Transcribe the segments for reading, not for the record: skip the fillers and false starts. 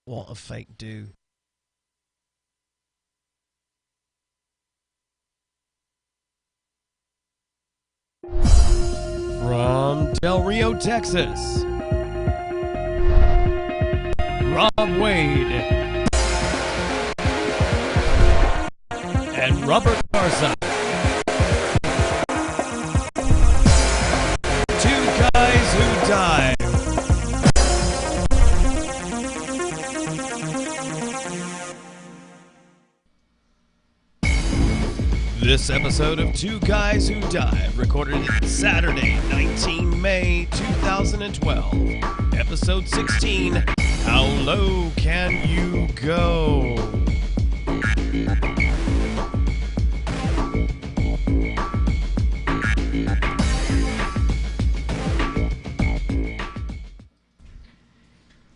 What a fake do. From Del Rio, Texas, Rob Wade and Robert Garza. Two guys who dive. This episode of Two Guys Who Dive, recorded Saturday, 19 May 2012. Episode 16, How Low Can You Go?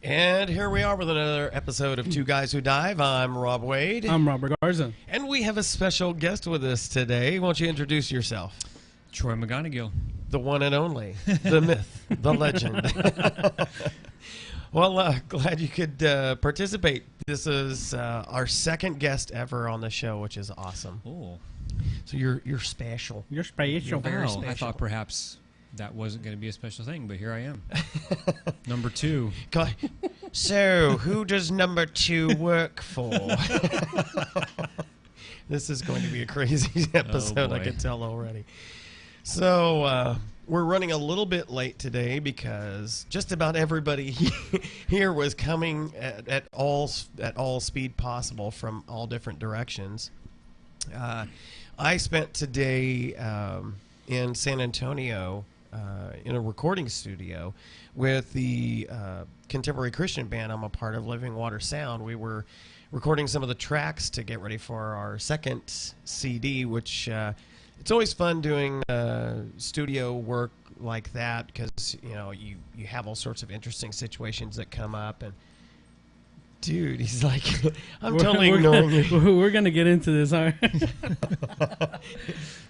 And here we are with another episode of Two Guys Who Dive. I'm Rob Wade. I'm Robert Garza. And we have a special guest with us today. Why don't you introduce yourself? Troy McGonagill. The one and only. The myth. The legend. Well, glad you could participate. This is our second guest ever on the show, which is awesome. Oh. So you're special. You're special. You're very special. I thought perhaps that wasn't going to be a special thing, but here I am. Number two. So, who does number two work for? This is going to be a crazy episode, I can tell already. So, we're running a little bit late today because just about everybody here was coming at all speed possible from all different directions. I spent today in San Antonio in a recording studio with the contemporary Christian band I'm a part of, Living Water Sound. We were recording some of the tracks to get ready for our second CD, which it's always fun doing studio work like that because you have all sorts of interesting situations that come up. And dude, he's like, I'm totally ignoring you. We're gonna get into this, all right?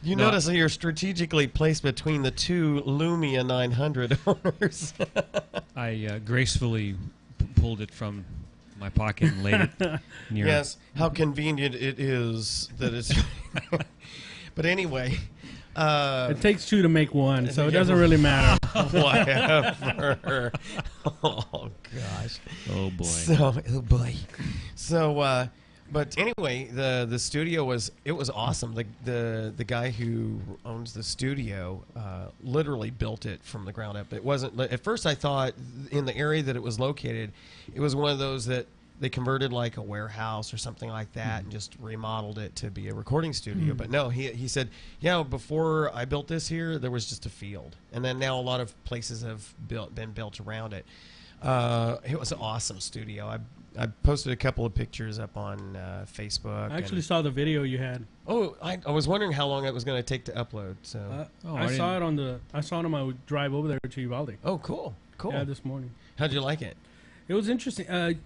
You notice that you're strategically placed between the two Lumia 900 owners. I gracefully pulled it from my pocket and laid it near. Yes, how convenient it is that it's. But anyway. It takes two to make one, so it doesn't really matter. Whatever. Oh, gosh. Oh, boy. So, but anyway, the studio was awesome. The guy who owns the studio literally built it from the ground up. It wasn't at first. I thought in the area that it was located, it was one of those that they converted like a warehouse or something like that and just remodeled it to be a recording studio. But no, he said, before I built this here, there was just a field, and then now a lot of places have been built around it. It was an awesome studio. I posted a couple of pictures up on Facebook. I actually saw the video you had. Oh, I was wondering how long it was going to take to upload. So I saw it on my drive over there to Uvalde. Oh, cool. Yeah, this morning. How'd you like it? It was interesting.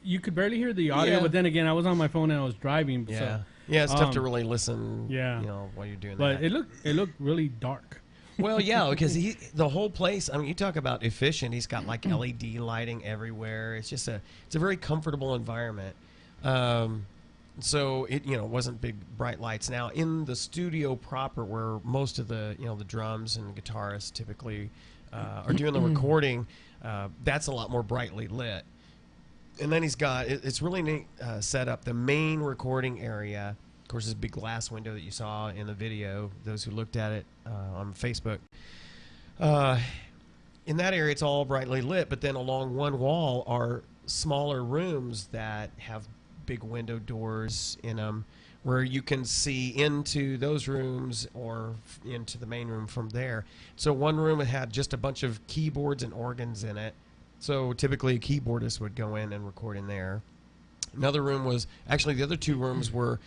You could barely hear the audio, but then again, I was on my phone and I was driving. Yeah, so, it's tough to really listen. Yeah, while you're doing that. But it looked really dark. Well, yeah, because the whole place. I mean, you talk about efficient. He's got like LED lighting everywhere. It's just it's a very comfortable environment. So it wasn't big bright lights. Now in the studio proper, where most of the the drums and guitarists typically are doing the recording, that's a lot more brightly lit. And then he's got it's really neat setup. The main recording area, of course, this big glass window that you saw in the video. Those who looked at it on Facebook, in that area, it's all brightly lit. But then along one wall are smaller rooms that have big window doors in them, where you can see into those rooms or into the main room from there. So one room had just a bunch of keyboards and organs in it. So typically a keyboardist would go in and record in there. Another room was, actually the other two rooms were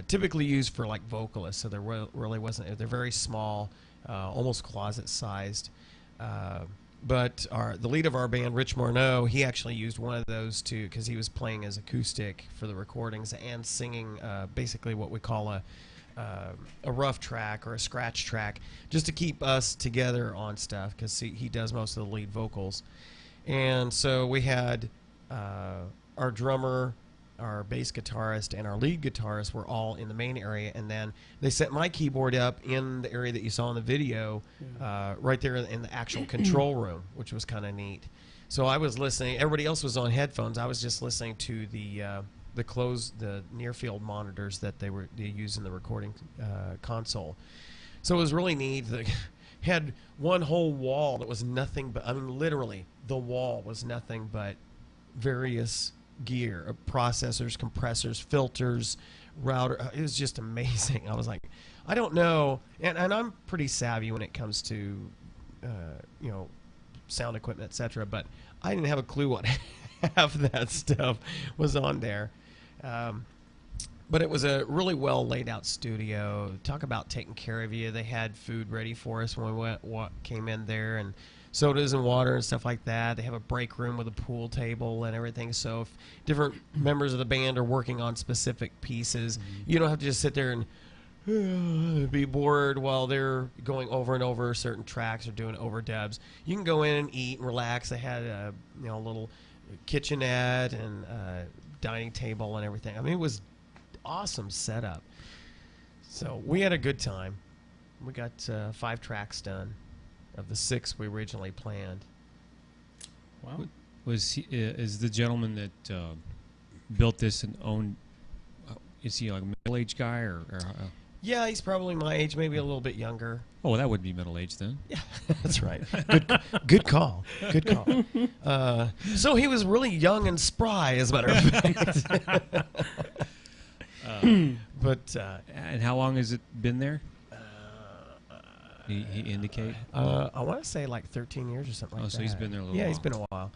typically used for like vocalists. So there really wasn't, they're very small, almost closet sized. But the lead of our band, Rich Morneau, he actually used one of those too, because he was playing as acoustic for the recordings and singing basically what we call a rough track or a scratch track, just to keep us together on stuff, because he does most of the lead vocals. And so we had our drummer, our bass guitarist, and our lead guitarist were all in the main area, and then they set my keyboard up in the area that you saw in the video, right there in the actual control room, which was kind of neat. So I was listening. Everybody else was on headphones. I was just listening to the near field monitors that they use in the recording console. So it was really neat. They had one whole wall that was nothing but, I mean, literally, the wall was nothing but various gear, processors, compressors, filters, router. It was just amazing. I was like, I don't know, and I'm pretty savvy when it comes to sound equipment, etc., but I didn't have a clue what half that stuff was on there. But it was a really well laid out studio. Talk about taking care of you. They had food ready for us when we came in there, and sodas and water and stuff like that. They have a break room with a pool table and everything. So if different members of the band are working on specific pieces, you don't have to just sit there and be bored while they're going over and over certain tracks or doing overdubs. You can go in and eat and relax. They had a little kitchenette and dining table and everything. I mean, it was awesome setup. So we had a good time. We got 5 tracks done of the 6 we originally planned. Wow. Is the gentleman that built this and owned, is he like a middle-aged guy or Yeah, he's probably my age, maybe a little bit younger. Oh, well, that would be middle-aged then. Yeah, that's right. Good call. Good call. So he was really young and spry, as a matter of fact. But and how long has it been there? He indicate? I want to say like 13 years or something like that. So he's been there a little while. while. He's been a while.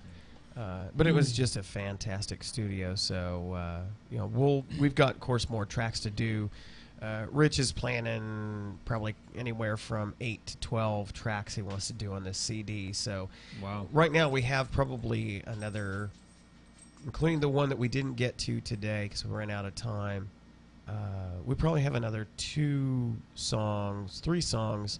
But it was just a fantastic studio. So, we've got, of course, more tracks to do. Rich is planning probably anywhere from 8 to 12 tracks he wants to do on this CD. So wow. Right now we have probably another, including the one that we didn't get to today because we ran out of time. We probably have another 3 songs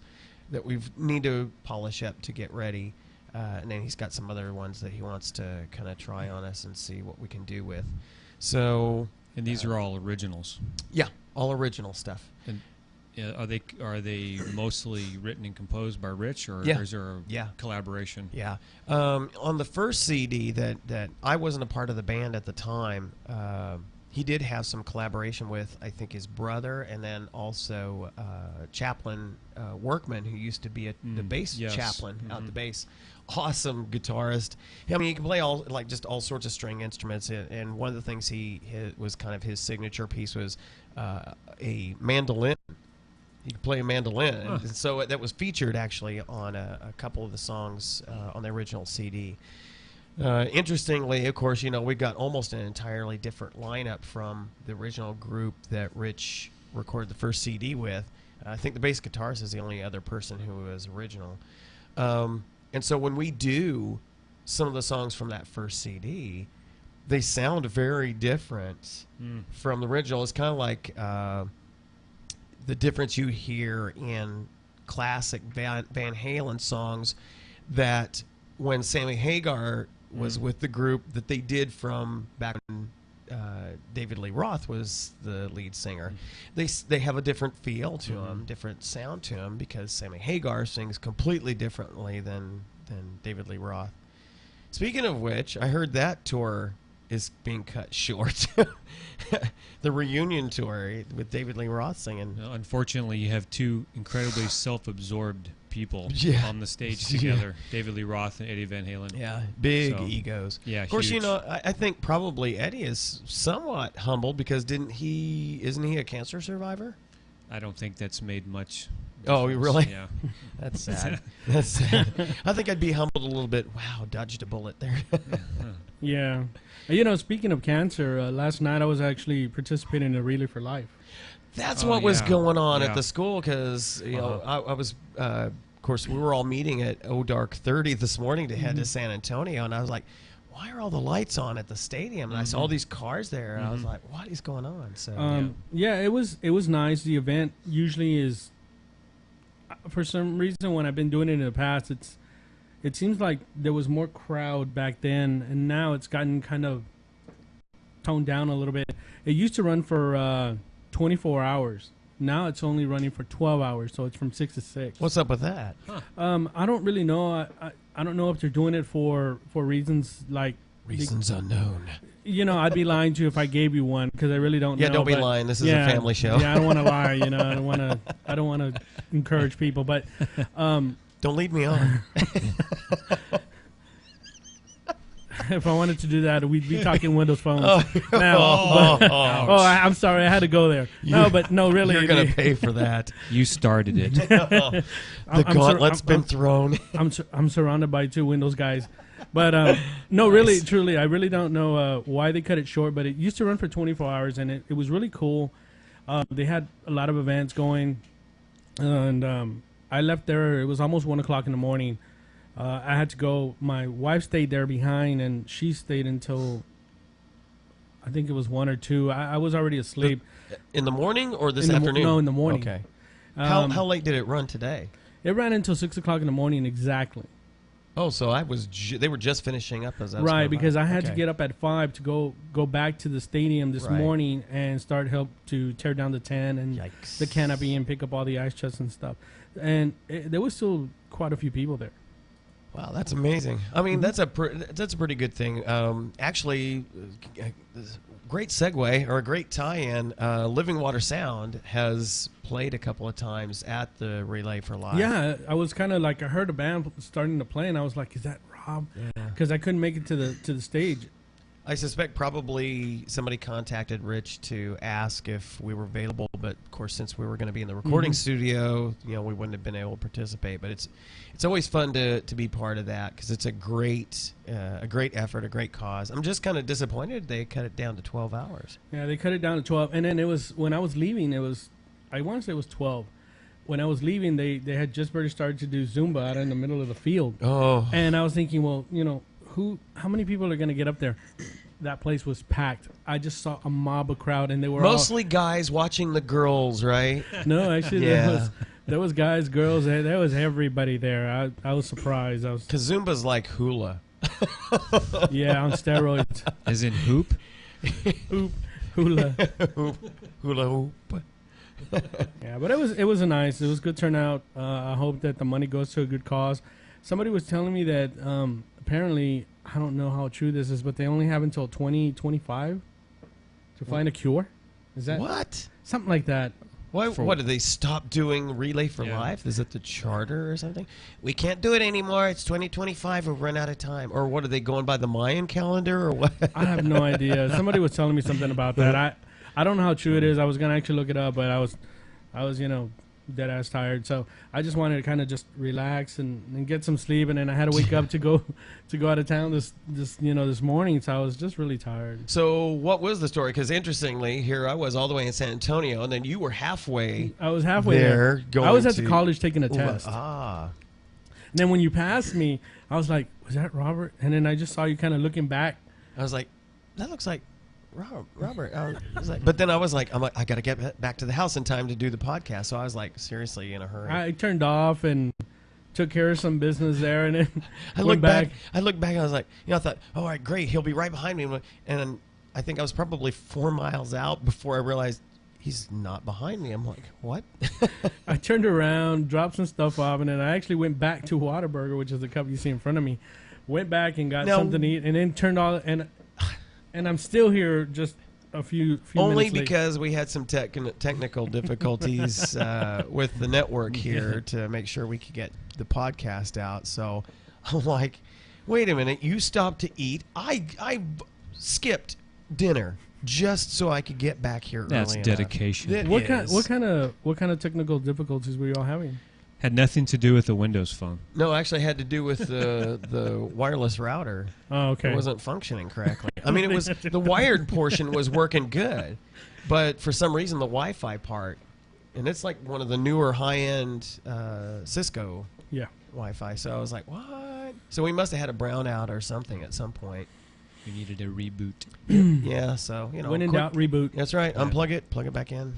that we need to polish up to get ready. And then he's got some other ones that he wants to kind of try on us and see what we can do with. So, and these are all originals. Yeah, all original stuff. And are they mostly written and composed by Rich, or is there a collaboration? Yeah. On the first CD that I wasn't a part of the band at the time, he did have some collaboration with, I think, his brother, and then also Chaplain Workman, who used to be the bass chaplain out at the bass. Awesome guitarist. I mean, he can play all sorts of string instruments, and one of the things was kind of his signature piece was a mandolin. He could play a mandolin, and so that was featured actually on a couple of the songs on the original CD. Interestingly, of course, we got almost an entirely different lineup from the original group that Rich recorded the first CD with. I think the bass guitarist is the only other person who was original. And so when we do some of the songs from that first CD, they sound very different from the original. It's kind of like the difference you hear in classic Van Halen songs that when Sammy Hagar was with the group that they did from back when David Lee Roth was the lead singer. They have a different feel to them, different sound to them, because Sammy Hagar sings completely differently than David Lee Roth. Speaking of which, I heard that tour is being cut short. The reunion tour with David Lee Roth singing. Unfortunately, you have 2 incredibly self-absorbed people on the stage together, David Lee Roth and Eddie Van Halen. Yeah, big egos. Yeah, of course, huge. I think probably Eddie is somewhat humbled because isn't he a cancer survivor? I don't think that's made much difference. Oh, really? Yeah. That's sad. That's sad. I think I'd be humbled a little bit. Wow, dodged a bullet there. Yeah. Speaking of cancer, last night I was actually participating in a Relay for Life. That's what was going on at the school because, I was, of course, we were all meeting at Dark 30 this morning to head to San Antonio, and I was like, why are all the lights on at the stadium? And I saw all these cars there, and I was like, what is going on? So it was nice. The event usually is, for some reason, when I've been doing it in the past, it seems like there was more crowd back then, and now it's gotten kind of toned down a little bit. It used to run for 24 hours. Now it's only running for 12 hours, so it's from 6 to 6. What's up with that? I don't really know. I don't know if they're doing it for reasons like Reasons unknown. You know, I'd be lying to you if I gave you one because I really don't know. Yeah, don't be lying. This is a family show. Yeah, I don't want to lie. You know, I don't want to encourage people, but don't lead me on. if I wanted to do that, we'd be talking Windows phones now. I'm sorry, I had to go there. No, really, you're gonna pay for that. You started it. The gauntlet's been thrown. I'm surrounded by 2 Windows guys. But no, really, truly, I really don't know why they cut it short. But it used to run for 24 hours, and it was really cool. They had a lot of events going, and I left there. It was almost 1 o'clock in the morning. I had to go. My wife stayed there behind, and she stayed until I think it was 1 or 2. I was already asleep. In the morning or this afternoon? No, in the morning. Okay. How late did it run today? It ran until 6 o'clock in the morning exactly. Oh, so they were just finishing up as I was right, because I had to get up at 5 to go back to the stadium this morning and start help to tear down the tent and the canopy and pick up all the ice chests and stuff. And there was still quite a few people there. Wow, that's amazing. I mean, that's a pretty good thing. Actually, great segue or a great tie-in. Living Water Sound has played a couple of times at the Relay for Life. Yeah, I was kind of like, I heard a band starting to play, and I was like, is that Rob? Because I couldn't make it to the stage. I suspect probably somebody contacted Rich to ask if we were available, but of course, since we were going to be in the recording studio, we wouldn't have been able to participate. But it's always fun to be part of that because it's a great effort, a great cause. I'm just kind of disappointed they cut it down to 12 hours. Yeah, they cut it down to 12, and then it was when I was leaving. I want to say it was 12. When I was leaving, they had just barely started to do Zumba out in the middle of the field. Oh, and I was thinking, well, how many people are going to get up there? That place was packed. I just saw a mob of crowd, and they were mostly guys watching the girls, right? No, actually, there was guys, girls. There was everybody there. I was surprised. Because Zumba's like hula. Yeah, on steroids. As in hoop? Hula. Hula hoop. Yeah, but it was a good turnout. I hope that the money goes to a good cause. Somebody was telling me that apparently, I don't know how true this is, but they only have until 2025 to find a cure. Is that what? Something like that. What did they stop doing Relay for Life? Is it the charter or something? We can't do it anymore. It's 2025. We've run out of time. Or what, are they going by the Mayan calendar or what? I have no idea. Somebody was telling me something about that. I don't know how true it is. I was gonna actually look it up, but I was dead ass tired. So I just wanted to kind of just relax and get some sleep, and then I had to wake up to go out of town this morning. So I was just really tired. So what was the story? Because interestingly, here I was all the way in San Antonio, and then you were halfway. I was halfway there. I was at the college taking a test. And then when you passed me, I was like, "Was that Robert?" And then I just saw you kind of looking back. I was like, "That looks like Robert." But then I was like, I got to get back to the house in time to do the podcast. So I was like, seriously, in a hurry. I turned off and took care of some business there, and then I looked back. I was like, I thought, all right, great, he'll be right behind me. And I think I was probably 4 miles out before I realized he's not behind me. I'm like, what? I turned around, dropped some stuff off, and then I actually went back to Whataburger, which is the cup you see in front of me. Went back and got something to eat, and then turned all and I'm still here just a few only minutes late. Because we had some technical difficulties with the network here to make sure we could get the podcast out. So I'm like, wait a minute, you stopped to eat. I skipped dinner just so I could get back here That's early dedication. What kind of technical difficulties were you all having? Had nothing to do with the Windows phone. No, actually had to do with the wireless router. Oh, okay. It wasn't functioning correctly. I mean, it was the wired portion was working good, but for some reason the Wi-Fi part, and it's like one of the newer high-end Cisco Wi-Fi. So I was like, what? So we must have had a brownout or something at some point. We needed a reboot. Yeah, so when in doubt, reboot. That's right. Yeah. Unplug it, plug it back in.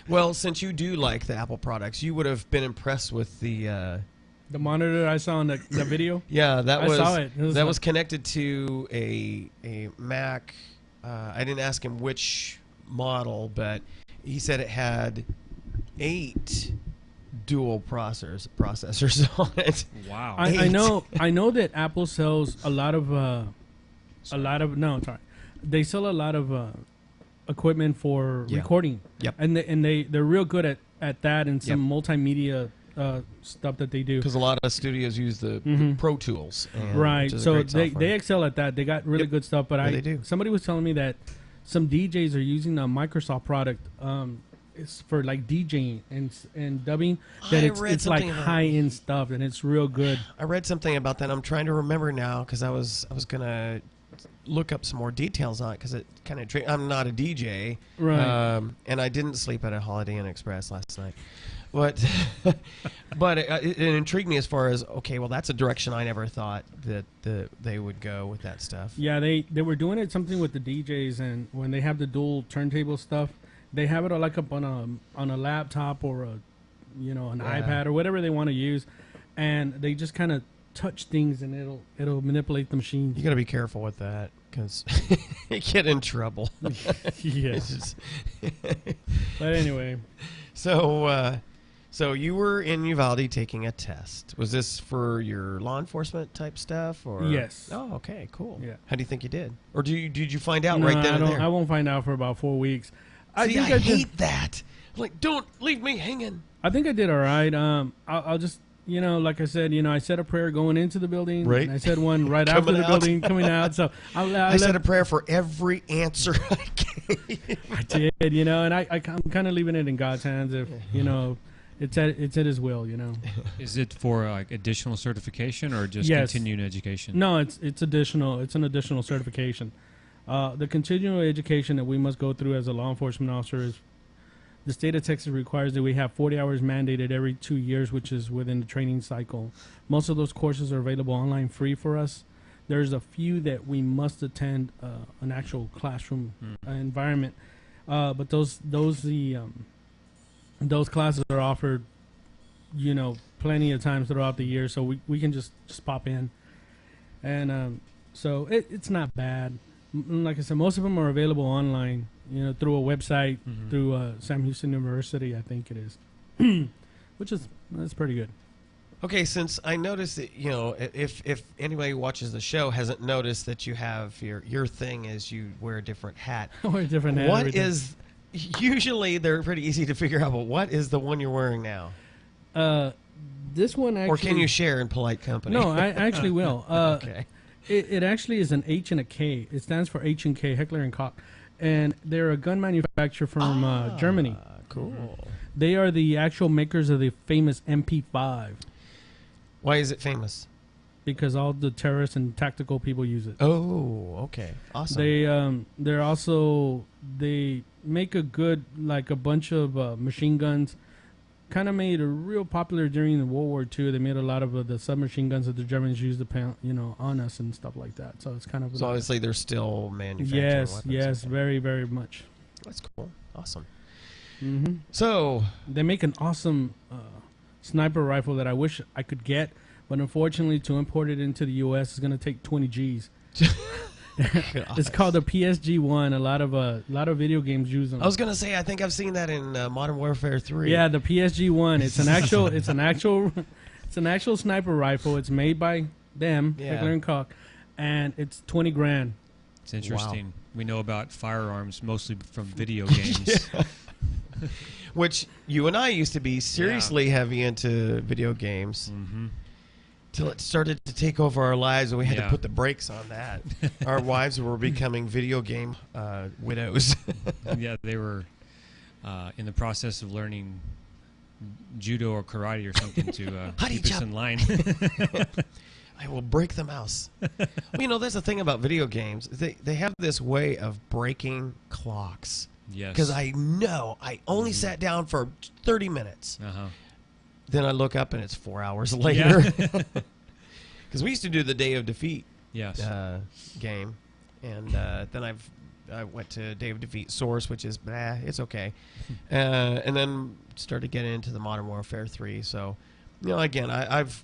Well, since you do like the Apple products, you would have been impressed with the monitor I saw in the video. Yeah, I saw it. That was connected to a Mac I didn't ask him which model, but he said it had 8 dual processors on it. Wow. I know that Apple sells a lot of they sell a lot of equipment for recording. Yep. And they're real good at that and some multimedia stuff that they do. Because a lot of studios use the Pro Tools. Right. So they excel at that. They got really good stuff. But they do. Somebody was telling me that some DJs are using a Microsoft product. It's for like DJing and dubbing. That it's like high end stuff and it's real good. I read something about that. I'm trying to remember now because I was gonna look up some more details on it because it kind of. I'm not a DJ, right? And I didn't sleep at a Holiday Inn Express last night. But it intrigued me as far as, okay, well, that's a direction I never thought that they would go with that stuff. Yeah, they were doing it something with the DJs, and when they have the dual turntable stuff, they have it like up on a laptop or an iPad or whatever they want to use, and they just kind of touch things and it'll manipulate the machine. You got to be careful with that because you get in trouble. Yes. But anyway, So you were in Uvalde taking a test. Was this for your law enforcement type stuff, or? Yes. Oh, okay, cool. Yeah. How do you think you did, or did you find out no, right then and there? I won't find out for about 4 weeks. I hate that. Like, don't leave me hanging. I think I did all right. I'll just like I said, I said a prayer going into the building, right? And I said one right after the building coming out. So I said a prayer for every answer I gave. I did, and I'm kind of leaving it in God's hands. If It's at His will, Is it for like additional certification or just continuing education? No, it's additional. It's an additional certification. The continuing education that we must go through as a law enforcement officer is the state of Texas requires that we have 40 hours mandated every 2 years, which is within the training cycle. Most of those courses are available online free for us. There's a few that we must attend an actual classroom environment, but those classes are offered, plenty of times throughout the year, so we can just pop in. And so it's not bad. Like I said, most of them are available online, through a website, through Sam Houston University, I think it is, that's pretty good. Okay, since I noticed that, if anybody who watches the show hasn't noticed that you have your thing is you wear a different hat. I wear a different hat. What is... Usually they're pretty easy to figure out, but what is the one you're wearing now? This one actually... Or can you share in polite company? No, I actually will. Okay. It actually is an H and a K. It stands for H and K, Heckler and Koch. And they're a gun manufacturer from Germany. Cool. They are the actual makers of the famous MP5. Why is it famous? Because all the terrorists and tactical people use it. Oh, okay. Awesome. They make a bunch of machine guns. Kind of made a real popular during the World War II. They made a lot of the submachine guns that the Germans used to on us and stuff like that. So it's kind of... So obviously they're still manufacturing weapons. Yes, very, very much. That's cool. Awesome. Mm-hmm. So... They make an awesome sniper rifle that I wish I could get, but unfortunately to import it into the U.S. is going to take 20 G's. It's called the PSG-1. A lot of video games use them. I was gonna say I think I've seen that in Modern Warfare 3. Yeah, the PSG-1. It's an actual sniper rifle. It's made by them, Heckler and Koch, and it's $20,000. It's interesting. Wow. We know about firearms mostly from video games. Which you and I used to be seriously heavy into video games. Mm-hmm. Till it started to take over our lives, and we had to put the brakes on that. Our wives were becoming video game widows. Yeah, they were in the process of learning judo or karate or something to keep us in line. I will break the mouse. Well, there's the thing about video games. They have this way of breaking clocks. Yes. Because I know I only sat down for 30 minutes. Uh-huh. Then I look up and it's 4 hours later. Because we used to do the Day of Defeat game. And then I went to Day of Defeat Source, which is, it's okay. And then started getting into the Modern Warfare 3. So, again, I've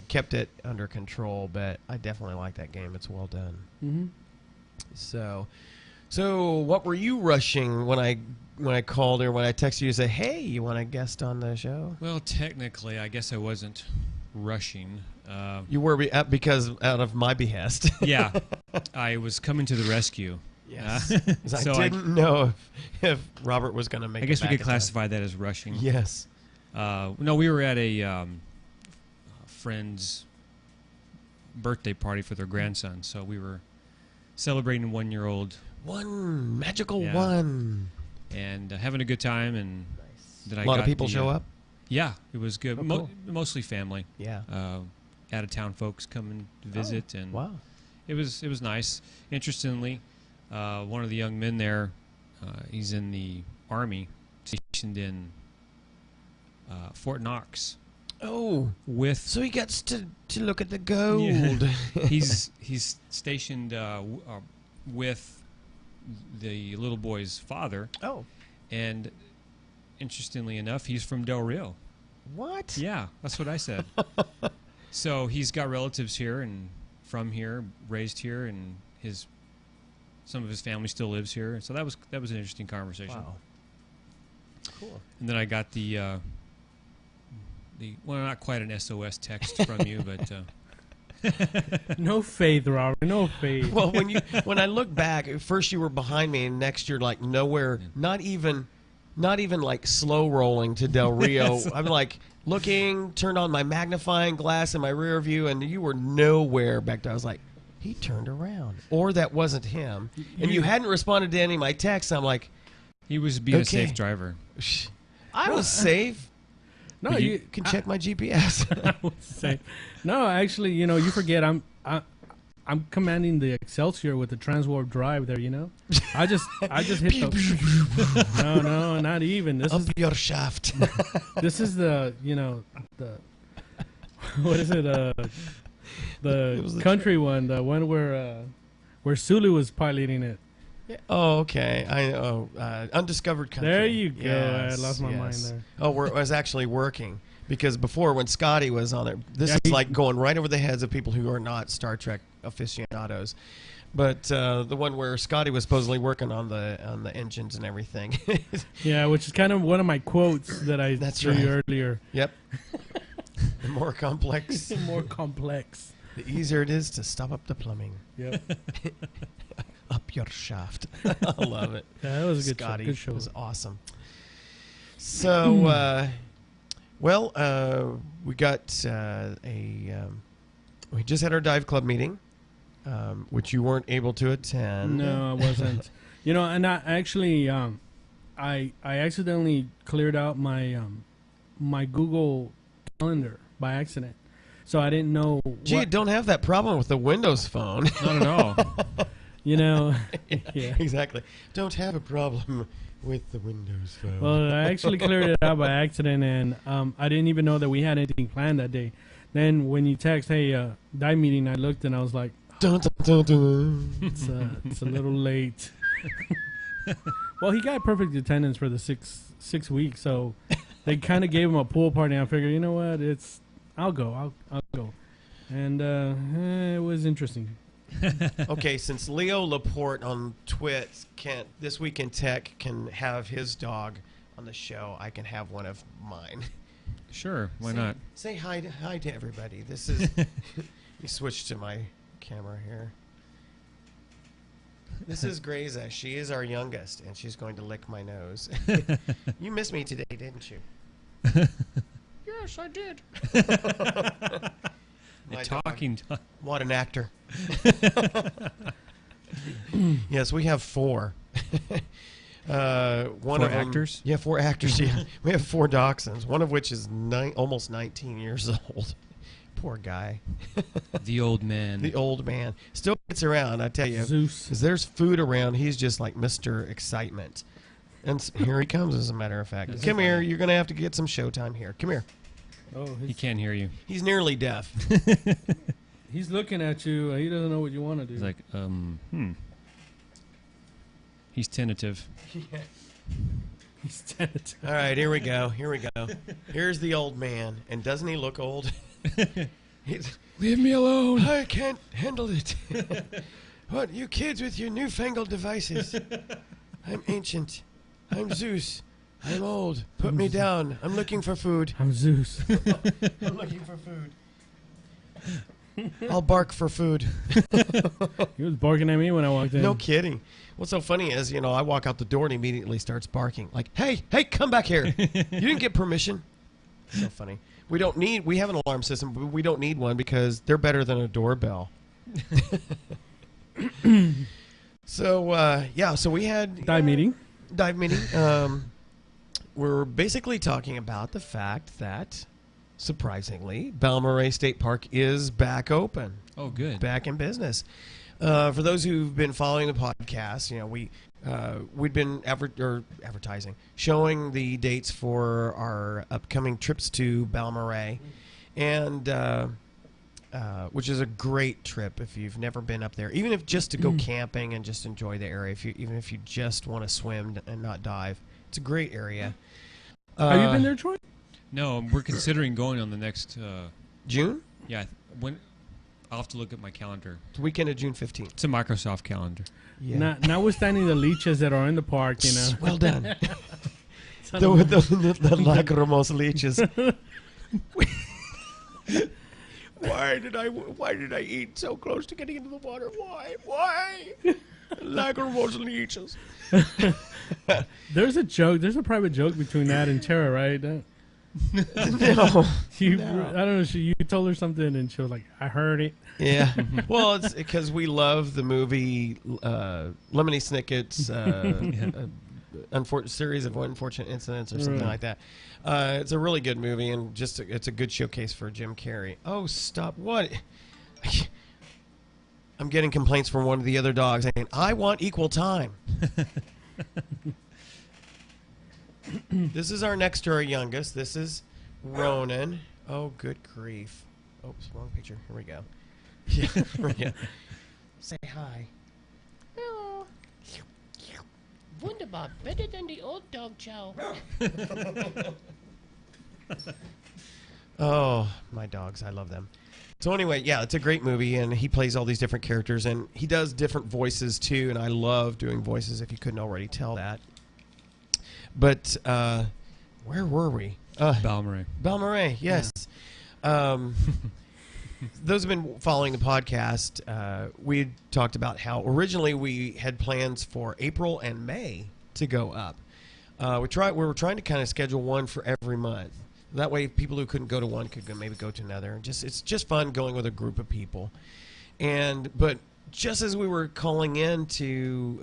kept it under control, but I definitely like that game. It's well done. Mm-hmm. So what were you rushing when I called or when I texted you to say, hey, you want a guest on the show? Well, technically, I guess I wasn't rushing. You were because out of my behest. Yeah, I was coming to the rescue. Yes. So I didn't know if Robert was going to make it I guess we back could in classify that as rushing. time. Yes. No, we were at a friend's birthday party for their grandson, so we were celebrating 1-year-old. One magical Yeah. one. And having a good time, and then A lot of people show up? Yeah, it was good. Oh, cool. Mostly family. Yeah. Out of town folks coming to visit, and Wow. it was nice. Interestingly, one of the young men there, he's in the Army, stationed in Fort Knox. Oh, With so he gets to look at the gold. Yeah. he's stationed with the little boy's father, Oh, and interestingly enough, he's from Del Rio. what? Yeah, that's what I said. So he's got relatives here and from here, raised here, and some of his family still lives here. So that was an interesting conversation. Wow. Cool. And then I got the well, not quite an SOS text from you, but No faith, Robert. No faith. Well, when I look back, at first you were behind me, and next you're like nowhere, not even like slow rolling to Del Rio. I'm like looking, turned on my magnifying glass in my rear view, and you were nowhere back there. I was like, he turned around, or that wasn't him. And you hadn't responded to any of my texts. I'm like, he was being a Okay. safe driver. I was safe. No, But you you can check my GPS. I would say, no. Actually, you forget I'm commanding the Excelsior with the transwarp drive there. I just hit the. No, not even. This Up is your shaft. this is the what is it? It was The the country one, the one where Sulu was piloting it. Oh, okay. Undiscovered country. There you go. Yes, I lost my mind yes. there. Oh, I was actually working because before when Scotty was on it, this Yeah, is he- like going right over the heads of people who are not Star Trek aficionados. But the one where Scotty was supposedly working on the engines and everything. Yeah, which is kind of one of my quotes that I That's threw you right. earlier. Yep. The more complex, More complex. the easier it is to stop up the plumbing. Yep. Up your shaft. I love it. Yeah, that was a good Scotty show. Good show. was awesome. So, we got we just had our dive club meeting, which you weren't able to attend. No, I wasn't. And I actually, I accidentally cleared out my my Google Calendar by accident, so I didn't know. Gee, you don't have that problem with the Windows phone. Not at all. Yeah. Exactly. Don't have a problem with the Windows phone. Well, I actually cleared it out by accident, and I didn't even know that we had anything planned that day. Then when you text, hey, dive meeting, I looked and I was like, dun, dun, dun, dun. it's a little late. Well, he got perfect attendance for the six weeks, so they kind of gave him a pool party. And I figured, you know what, I'll go, I'll go, and it was interesting. Okay, since Leo Laporte on Twit This Week in Tech can have his dog on the show, I can have one of mine. Sure, why not? Say hi to everybody. This is. You switch to my camera here. This is Garza. She is our youngest, and she's going to lick my nose. You missed me today, didn't you? Yes, I did. A My talking dog. What an actor. Yes, we have 4. One Four of them, actors? Yeah, 4 actors. Yeah, we have 4 dachshunds. One of which is almost 19 years old. Poor guy. The old man. The old man still gets around. I tell you, Zeus. because there's food around. He's just like Mr. Excitement. And here he comes. As a matter of fact, come here. You're gonna have to get some showtime here. Come here. Oh, He can't hear you. He's nearly deaf. he's looking at you. He doesn't know what you want to do. He's like, He's tentative. He's tentative. All right, here we go. Here's the old man, and doesn't he look old? Leave me alone. I can't handle it. What, you kids with your newfangled devices? I'm ancient. I'm Zeus. I'm old. Put me down. I'm looking for food. I'm Zeus. I'm looking for food. I'll bark for food. He was barking at me when I walked in. No kidding. What's so funny is, I walk out the door and he immediately starts barking. Like, hey, come back here. You didn't get permission. So funny. We have an alarm system, but we don't need one because they're better than a doorbell. So we had... Dive meeting. We're basically talking about the fact that, surprisingly, Balmorhea State Park is back open. Oh, good. Back in business. For those who've been following the podcast, we'd been advertising, showing the dates for our upcoming trips to Balmorhea, and which is a great trip if you've never been up there, even if just to go camping and just enjoy the area. Even if you just want to swim and not dive, it's a great area. Have you been there, Troy? No, we're considering going on the next June? Yeah, I'll have to look at my calendar. The weekend of June 15th. It's a Microsoft calendar. Yeah. Notwithstanding the leeches that are in the park, Well done. the lacrimose leeches. Why did I eat so close to getting into the water? Why? Lacrimose leeches. There's a private joke between that and Tara, right? No. I don't know. You told her something, and she was like, "I heard it." Yeah. Well, it's because we love the movie Lemony Snicket's series of unfortunate incidents or something like that. It's a really good movie, and it's a good showcase for Jim Carrey. Oh, stop! What? I'm getting complaints from one of the other dogs saying, "I want equal time." This is our next to our youngest. This is Ronan. Oh, good grief. Oops, wrong picture. Here we go. Yeah. Say hi. Hello. Wunderbar. Better than the old dog chow. Oh, my dogs. I love them. So anyway, yeah, it's a great movie, and he plays all these different characters, and he does different voices, too, and I love doing voices, if you couldn't already tell that. But where were we? Balmorhea, yes. Yeah. Those who've been following the podcast, we talked about how originally we had plans for April and May to go up. We were trying to kind of schedule one for every month. That way, people who couldn't go to one could maybe go to another. It's just fun going with a group of people. But just as we were calling in to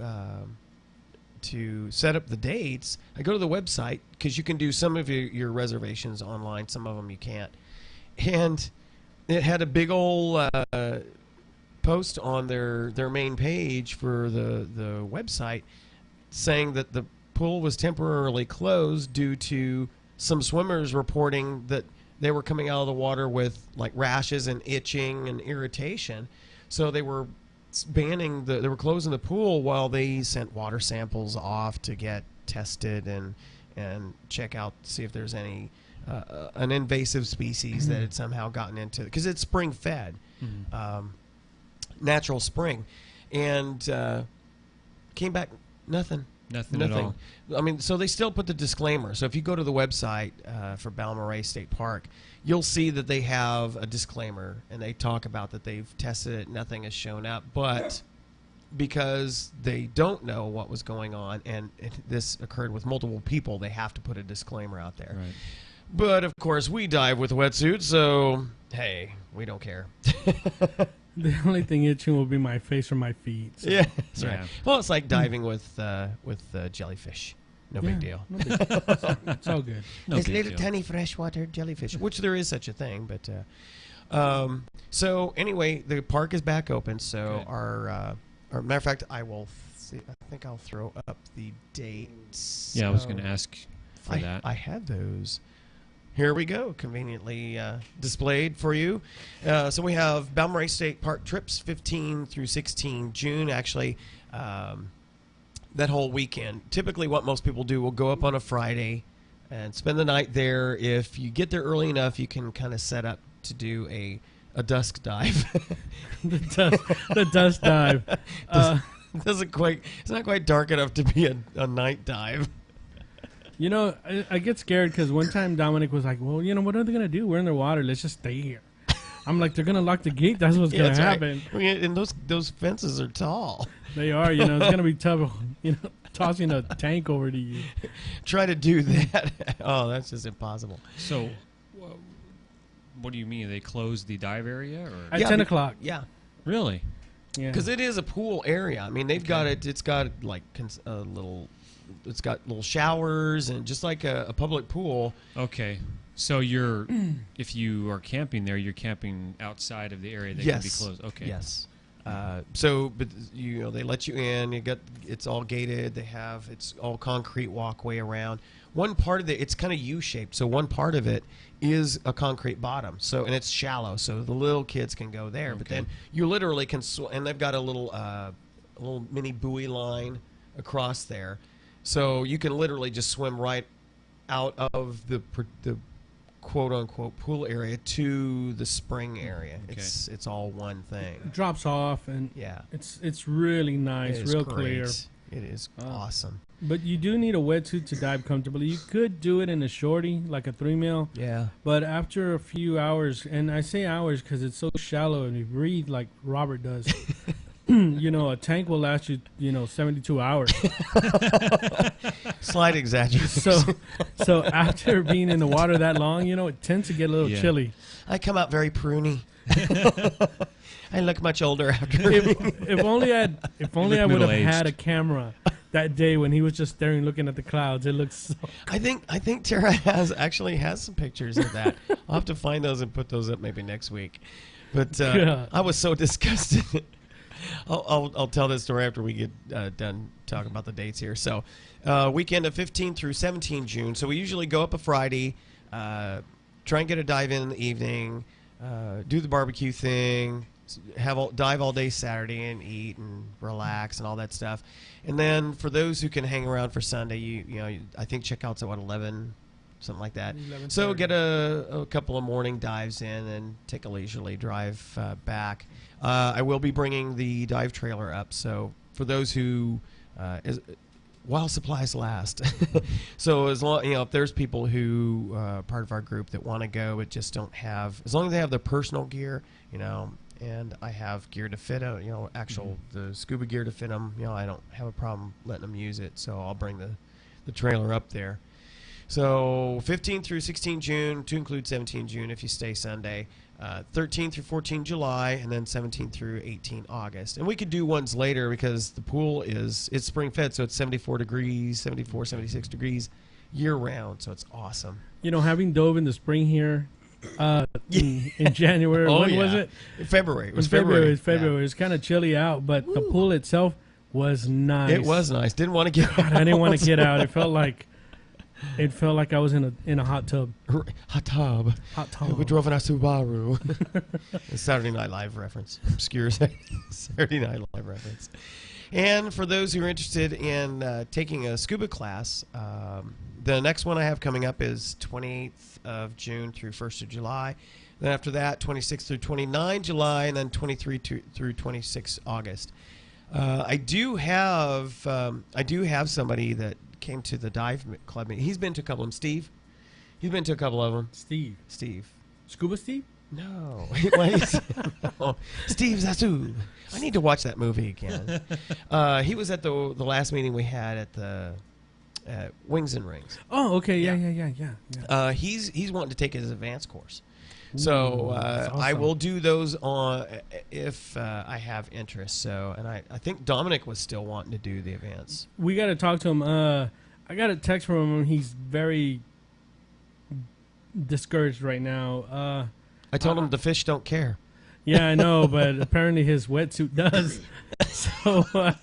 set up the dates, I go to the website because you can do some of your reservations online, some of them you can't. And it had a big old post on their main page for the website saying that the pool was temporarily closed due to some swimmers reporting that they were coming out of the water with like rashes and itching and irritation. So they were they were closing the pool while they sent water samples off to get tested and check out, see if there's any an invasive species that had somehow gotten into it, because it's spring fed, natural spring, and came back nothing at all. I mean, so they still put the disclaimer. So if you go to the website for Balmorhea State Park, you'll see that they have a disclaimer, and they talk about that they've tested it, nothing has shown up. But because they don't know what was going on, and this occurred with multiple people, they have to put a disclaimer out there. Right. But, of course, we dive with wetsuits, so, hey, we don't care. The only thing itching will be my face or my feet. So. Yeah, that's Yeah. right. Well, it's like diving with jellyfish. No big deal. No big deal. It's all good. No There's big little deal. tiny freshwater jellyfish, which there is such a thing. But so anyway, the park is back open. So Good. our matter of fact, I think I'll throw up the dates. Yeah, I was going to ask for that. I had those. Here we go, conveniently displayed for you. So we have Balmorhea State Park trips 15 through 16 June. Actually, that whole weekend. Typically, what most people do will go up on a Friday and spend the night there. If you get there early enough, you can kind of set up to do a a dusk dive. the dust dive. Doesn't quite. It's not quite dark enough to be a night dive. You know, I get scared because one time Dominic was like, "Well, you know, what are they gonna do? We're in the water. Let's just stay here." I'm like, "They're gonna lock the gate. That's what's gonna happen." Right. I mean, and those fences are tall. They are. You know, it's gonna be tough. You know, tossing a tank over to you. Try to do that. Oh, that's just impossible. So, what do you mean? They closed the dive area, or At 10 o'clock. Yeah. really? Yeah. Because it is a pool area. I mean, they've got it. It's got like a little. It's got little showers and just like a public pool. Okay. So you're, if you are camping there, you're camping outside of the area that can be closed. Okay. Yes. But you know, they let you in. It's all gated. It's all concrete walkway around. One part of it's kind of U-shaped. So one part of it is a concrete bottom. So and it's shallow. So the little kids can go there. Okay. But then you literally can and they've got a little mini buoy line across there. So you can literally just swim right out of the quote unquote pool area to the spring area. Okay. It's all one thing. It drops off and Yeah. it's really nice, It is real great. clear. It is awesome. But you do need a wetsuit to dive comfortably. You could do it in a shorty, like a 3 mil. Yeah. But after a few hours, and I say hours because it's so shallow and you breathe like Robert does. You know, a tank will last you, 72 hours. Slight exaggeration. So after being in the water that long, it tends to get a little chilly. I come out very pruny. I look much older after. If only I would have middle-aged. had a camera that day when he was just staring, looking at the clouds. It looks so. I think Tara actually has some pictures of that. I'll have to find those and put those up maybe next week. But I was so disgusted. I'll tell this story after we get done talking about the dates here. So, weekend of 15 through 17 June. So we usually go up a Friday, try and get a dive in the evening, do the barbecue thing, dive all day Saturday and eat and relax and all that stuff. And then for those who can hang around for Sunday, I think checkout's at 11, something like that. So get a couple of morning dives in and take a leisurely drive back. I will be bringing the dive trailer up, so for those who, while supplies last, so as long if there's people who part of our group that want to go but just don't have, as long as they have their personal gear, and I have gear to fit out, the scuba gear to fit them, I don't have a problem letting them use it, so I'll bring the trailer up there. So 15 through 16 June, to include 17 June if you stay Sunday, 13 through 14 July, and then 17 through 18 August. And we could do ones later because the pool it's spring fed, so it's 74 degrees, 74, 76 degrees year round, so it's awesome. Having dove in the spring here in January, when was it? February. It was February. February. It was February. Yeah. It was kind of chilly out, but the pool itself was nice. It was nice. Didn't want to get out. I didn't want to get out. It felt like I was in a hot tub. Hot tub. Hot tub. We drove in our Subaru. A Saturday Night Live reference. Obscure Saturday Night Live reference. And for those who are interested in taking a scuba class, the next one I have coming up is 28th of June through 1st of July. Then after that, 26th through 29 July, and then 23 through 26 August. I do have somebody that came to the dive club meeting. He's been to a couple of them. Steve. He's been to a couple of them. Steve. Scuba Steve? No. No. Steve Zazu. I need to watch that movie again. He was at the last meeting we had at the Wings and Rings. Oh, okay. Yeah. He's wanting to take his advanced course. Ooh, So that's awesome. I will do those on if I have interest. So, and I think Dominic was still wanting to do the advance. We got to talk to him. I got a text from him. He's very discouraged right now. I told him the fish don't care. Yeah, I know, but apparently his wetsuit does. So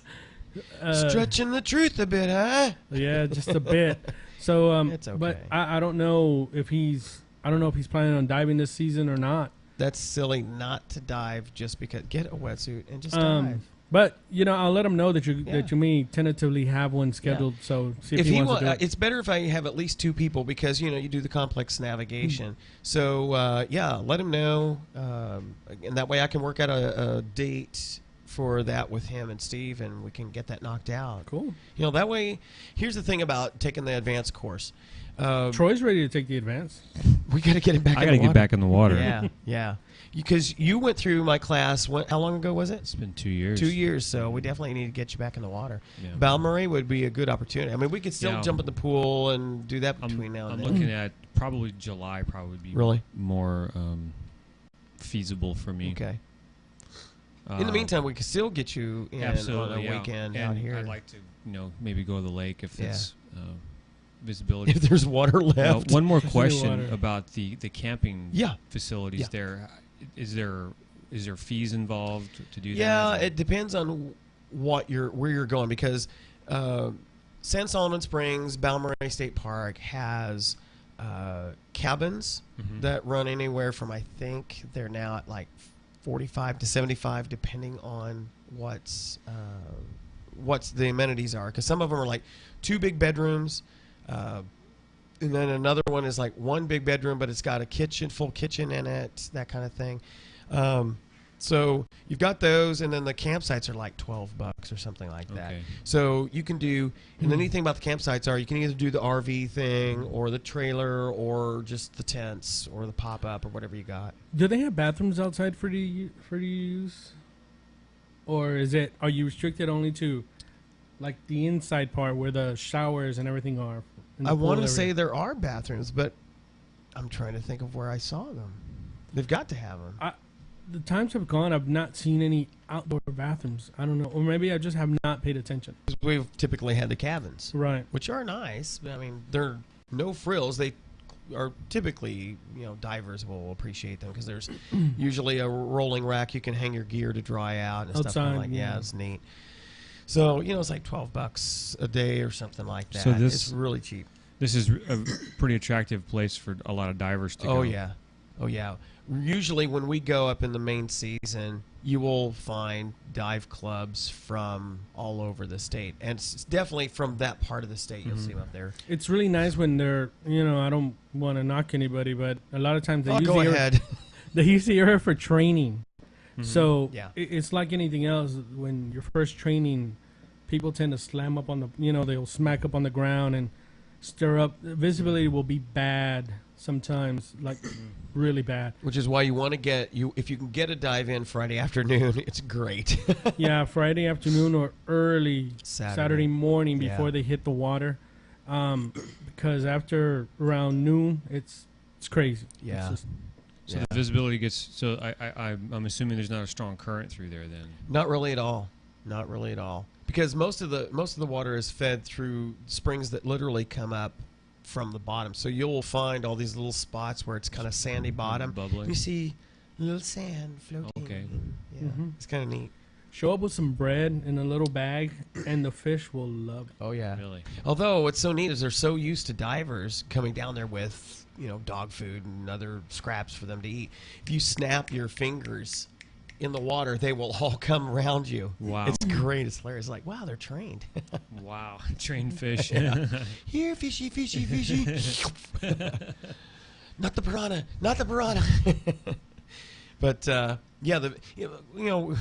Stretching the truth a bit, huh? yeah, just a bit. So It's okay. But I don't know if he's planning on diving this season or not. That's silly not to dive just because. Get a wetsuit and just dive. But I'll let him know that you may tentatively have one scheduled. So see if he wants to do it. It's better if I have at least 2 people because you do the complex navigation. So let him know, and that way I can work out a date for that with him and Steve, and we can get that knocked out. Cool. That way. Here's the thing about taking the advanced course. Troy's ready to take the advance. We got to get him back. I got to get back in the water. Yeah. Because you went through my class. How long ago was it? It's been 2 years. 2 years, so we definitely need to get you back in the water. Yeah. Balmorhea would be a good opportunity. I mean, we could still jump in the pool and do that between now and I'm then. looking at probably July. Probably be really more feasible for me. Okay. In the meantime, we could still get you in on a weekend out here. I'd like to, maybe go to the lake if it's visibility. If there's water left. One more question about the camping facilities Yeah. there. Is there fees involved to do that? Yeah, it depends on where you're going because San Solomon Springs, Balmorhea State Park has cabins that run anywhere from, I think they're now at like $45 to $75 depending on what's the amenities are, because some of them are like 2 big bedrooms, and then another one is like 1 big bedroom but it's got a full kitchen in it, that kind of thing. So you've got those, and then the campsites are like $12 or something like that. Okay. So you can do, and the neat thing about the campsites are you can either do the RV thing or the trailer or just the tents or the pop-up or whatever you got. Do they have bathrooms outside for you use? Or are you restricted only to like the inside part where the showers and everything are? I want to say there are bathrooms, but I'm trying to think of where I saw them. They've got to have them. The times have gone, I've not seen any outdoor bathrooms. I don't know. Or maybe I just have not paid attention. We've typically had the cabins. Right. Which are nice. I mean, they're no frills. They are typically, divers will appreciate them because there's usually a rolling rack you can hang your gear to dry out and outside, stuff like that. Yeah, it's neat. So, it's like $12 a day or something like that. So it's really cheap. This is a pretty attractive place for a lot of divers to go. Oh, yeah. Usually when we go up in the main season, you will find dive clubs from all over the state. And it's definitely from that part of the state you'll see them up there. It's really nice when they're, I don't want to knock anybody, but a lot of times they they use the area for training. So it's like anything else. When you're first training, people tend to slam up on the, they'll smack up on the ground and stir up. Visibility will be bad sometimes, like really bad. Which is why you want to if you can get a dive in Friday afternoon, it's great. Yeah, Friday afternoon or early Saturday morning before they hit the water, because after around noon, it's crazy. Yeah. So the visibility gets. So I'm assuming there's not a strong current through there then. Not really at all. Not really at all. Because most of the water is fed through springs that literally come up from the bottom. So you'll find all these little spots where it's kind of sandy bottom. Bubbling. You see little sand floating. Okay. It's kind of neat. Show up with some bread in a little bag, and the fish will love it. Oh, yeah. Really? Although what's so neat is they're so used to divers coming down there with, dog food and other scraps for them to eat. If you snap your fingers in the water, they will all come around you. Wow. It's great. It's hilarious. Like, wow, they're trained. Wow. Trained fish. Here, fishy, fishy, fishy. Not the piranha. Not the piranha. But,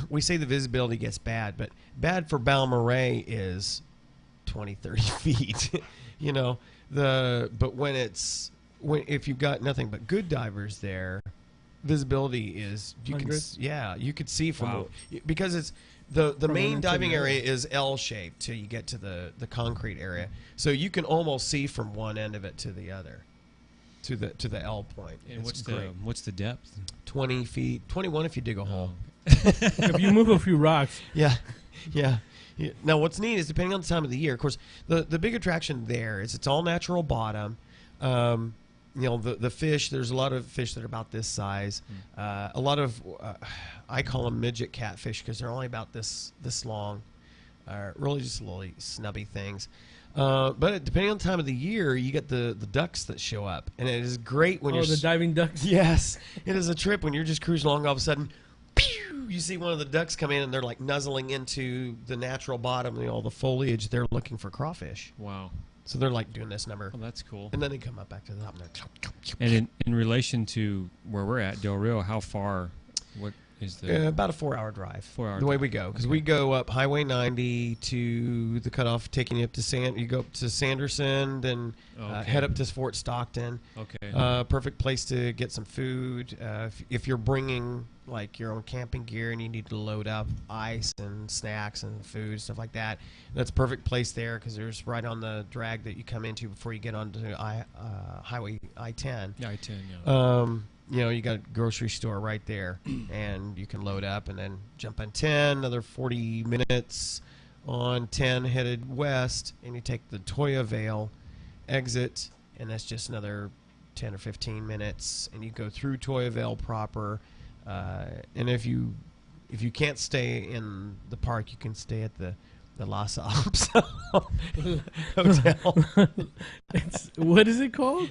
we say the visibility gets bad, but bad for Balmorhea is 20, 30 feet. But if you've got nothing but good divers there, visibility is you could see from because it's the main diving area is L-shaped till you get to the concrete area, so you can almost see from one end of it to the other, to the L point. And what's the depth? 20 feet, 21 if you dig a hole. If you move a few rocks. Yeah. Now what's neat is depending on the time of the year, of course, the big attraction there is it's all natural bottom. The fish, there's a lot of fish that are about this size. A lot of, I call them midget catfish because they're only about this long. Really just little snubby things. But depending on the time of the year, you get the ducks that show up. And it is great when you're... the diving ducks? Yes. It is a trip when you're just cruising along, all of a sudden, pew, you see one of the ducks come in and they're like nuzzling into the natural bottom, all the foliage. They're looking for crawfish. Wow. So they're like doing this number. Well, that's cool. And then they come up back to the top and they're... And in relation to where we're at, Del Rio, how far? What is the... about a 4-hour drive. 4 hour the way drive. we go. Because Okay. we go up Highway 90 to the cutoff, taking you up to you go up to Sanderson, then Okay. head up to Fort Stockton. Okay. Perfect place to get some food. If you're bringing like your own camping gear and you need to load up ice and snacks and food, stuff like that, that's a perfect place there because there's right on the drag that you come into before you get onto Highway I-10. Yeah, I-10, yeah. You got a grocery store right there, and you can load up and then jump on 10, another 40 minutes on 10 headed west, and you take the Toya Vale exit, and that's just another 10 or 15 minutes, and you go through Toya Vale proper. And if you can't stay in the park, you can stay at the Las Alps hotel. What is it called?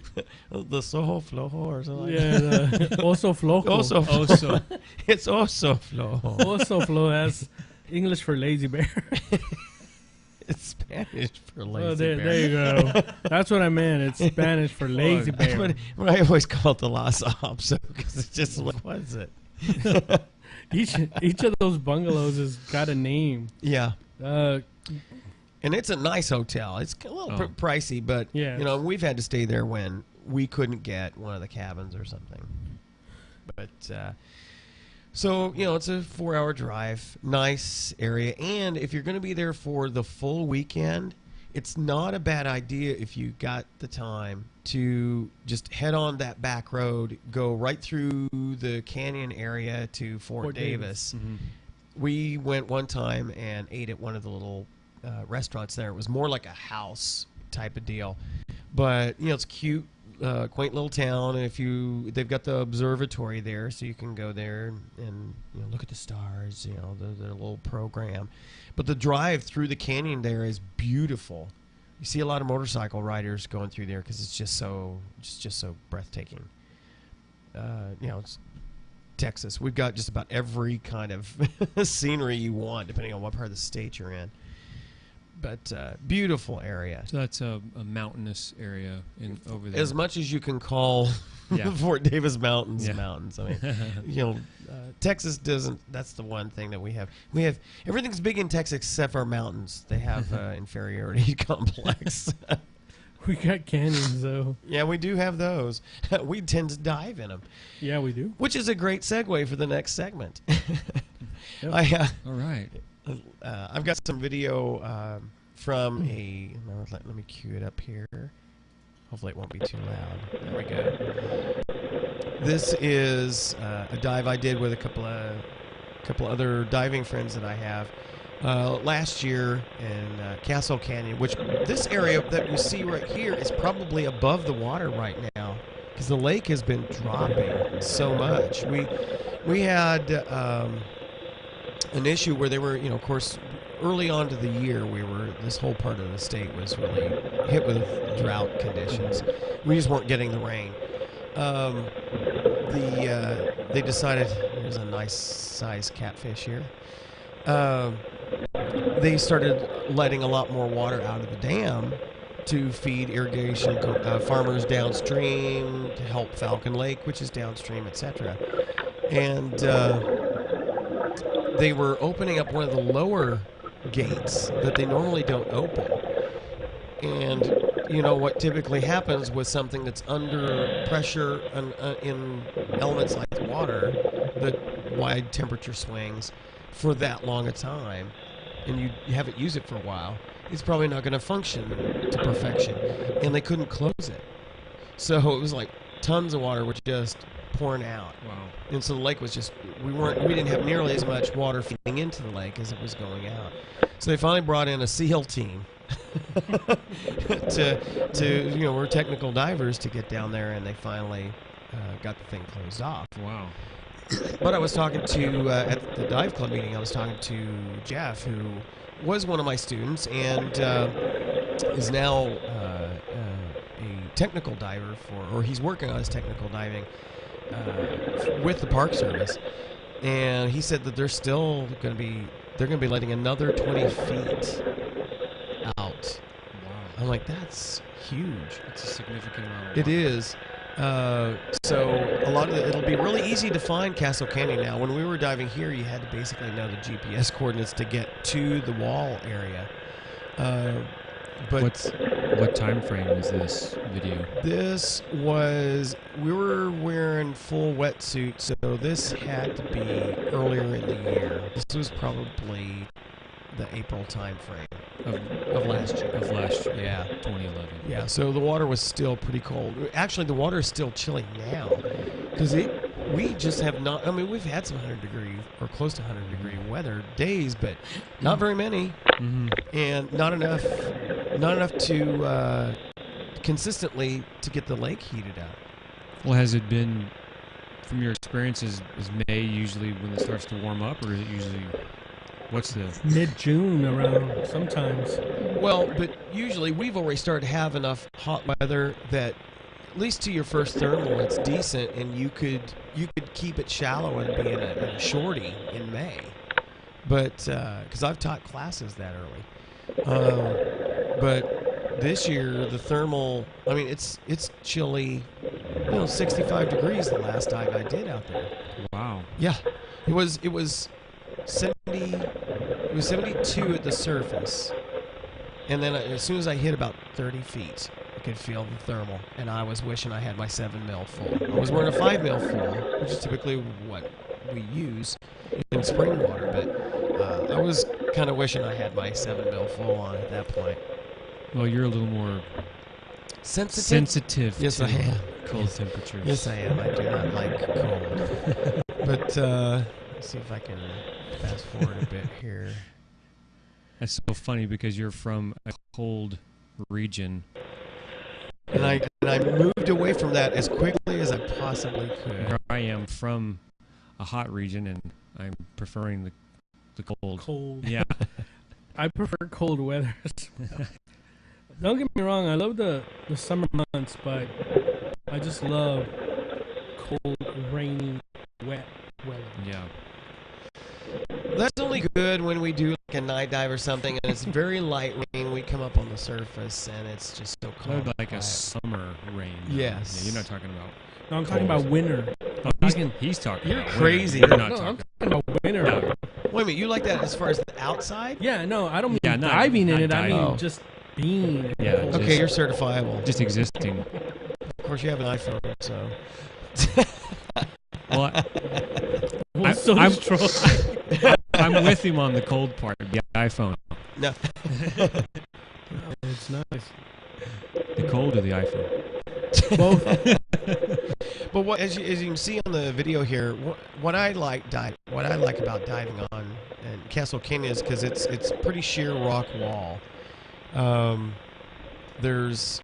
The Soho Flojo or something like Yeah, the Oso Flojo. Oso Oso. It's Oso Flojo. Oso Flojo. That's English for lazy bear. It's Spanish for lazy Oh, there bear. you go. That's what I meant. It's Spanish for lazy bear. But I always call it the Las Alps because it's just like, what is it? Each of those bungalows has got a name. Yeah. Uh, And it's a nice hotel. It's a little pricey, but Yeah. we've had to stay there when we couldn't get one of the cabins or something. But so it's a 4-hour drive, nice area, and if you're going to be there for the full weekend, it's not a bad idea if you got the time to just head on that back road, go right through the canyon area to Fort Davis. Mm-hmm. We went one time and ate at one of the little restaurants there. It was more like a house type of deal, but it's cute, quaint little town. And they've got the observatory there, so you can go there and look at the stars. Their little program. But the drive through the canyon there is beautiful. You see a lot of motorcycle riders going through there because it's just so breathtaking. It's Texas. We've got just about every kind of scenery you want, depending on what part of the state you're in. But beautiful area. So that's a mountainous area over there. As much as you can call Yeah. Fort Davis Mountains Yeah. mountains. I mean, Texas doesn't. That's the one thing that we have. We have everything's big in Texas except for mountains. They have inferiority complex. we got canyons, though. Yeah, we do have those. We tend to dive in them, Yeah, we do. which is a great segue for the next segment. Yep. All right. I've got some video from a. Let me cue it up here. Hopefully it won't be too loud. There we go. This is a dive I did with a couple other diving friends that I have last year in Castle Canyon, which this area that you see right here is probably above the water right now because the lake has been dropping so much. We had an issue where they were, of course, early on to the year, this whole part of the state was really hit with drought conditions. We just weren't getting the rain. They decided, there's a nice size catfish here. They started letting a lot more water out of the dam to feed irrigation farmers downstream, to help Falcon Lake, which is downstream, etc. And they were opening up one of the lower gates that they normally don't open. And what typically happens with something that's under pressure in elements like the water, the wide temperature swings for that long a time, and you haven't used it for a while, it's probably not going to function to perfection. And they couldn't close it. So it was like tons of water was just pouring out. Wow. And so the lake was just, we didn't have nearly as much water feeding into the lake as it was going out. So they finally brought in a SEAL team we're technical divers to get down there, and they finally got the thing closed off. Wow. But I was talking to, at the dive club meeting, I was talking to Jeff, who was one of my students and is now a technical diver or he's working on his technical diving with the Park Service. and he said that they're still going to be letting another 20 feet out. Wow. I'm like, that's huge. It's a significant amount of It water. is. So a lot of it'll be really easy to find Castle Canyon now. When we were diving here, you had to basically know the GPS coordinates to get to the wall area. But What time frame is this video? this was, we were wearing full wetsuit, so this had to be earlier in the year. This was probably the April time frame of last year. Of last year. Yeah. 2011. Yeah, so the water was still pretty cold. Actually, the water is still chilly now because we just have not. I mean, we've had some 100-degree or close to 100-degree weather days, but not very many, Mm-hmm. and not enough to consistently to get the lake heated up. Well, has it been, from your experiences, is May usually when it starts to warm up, or is it usually, what's the... Mid-June around sometimes. Well, but usually we've already started to have enough hot weather that at least to your first thermal, it's decent, and you could keep it shallow and be in a shorty in May. But because I've taught classes that early, but this year the thermal, I mean, it's chilly, 65 degrees the last dive I did out there. Wow. Yeah, it was 70. It was 72 at the surface, and then as soon as I hit about 30 feet, I could feel the thermal, and I was wishing I had my 7 mil full. I was wearing a 5 mil full, which is typically what we use in spring water, but I was kind of wishing I had my 7 mil full on at that point. Well, you're a little more Sensitive. Yes, to I am. cold temperatures. Yes, I am. I do not like cold. But let's see if I can fast forward a bit here. That's so funny because you're from a cold region. And I moved away from that as quickly as I possibly could. Where I am from a hot region, and I'm preferring the cold. Cold. Yeah. I prefer cold weather. Don't get me wrong, I love the summer months, but I just love cold, rainy, wet weather. Yeah. That's only good when we do like a night dive or something, and it's very light rain. We come up on the surface, and it's just so What cold. about like a summer rain? Yes. Yeah, you're not talking about... No, I'm talking about winter. Oh, he's talking You're about crazy. winter. You're not No, I'm talking talking about winter. No. Wait a minute, you like that as far as the outside? Yeah, no, I don't mean Yeah, not diving in it. I diving. mean Oh. just being. Yeah, cold. Okay, you're certifiable. just existing. Of course, you have an iPhone, so. Well, Well, so I'm- is Troy. I'm with him on the cold part, the iPhone. No. It's nice. The cold of the iPhone. Both. But as you can see on the video here, what I like about diving on and Castle Canyon is because it's pretty sheer rock wall. There's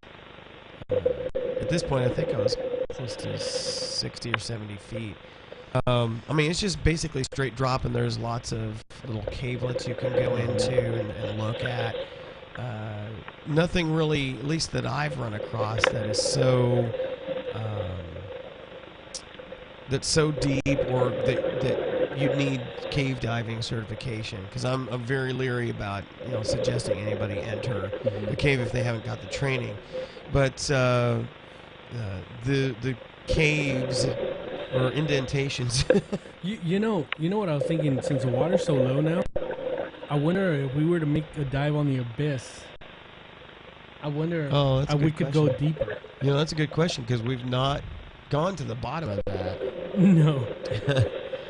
at this point I think I was close to 60 or 70 feet. I mean, it's just basically straight drop, and there's lots of little cavelets you can go into and look at. Nothing really, at least that I've run across, that is so deep or that you need cave diving certification. Because I'm very leery about suggesting anybody enter a cave if they haven't got the training. But the caves or indentations. You know what I was thinking? Since the water's so low now, I wonder if we were to make a dive on the abyss. I wonder Oh, that's a we good could go question. deeper. That's a good question because we've not gone to the bottom of that. No,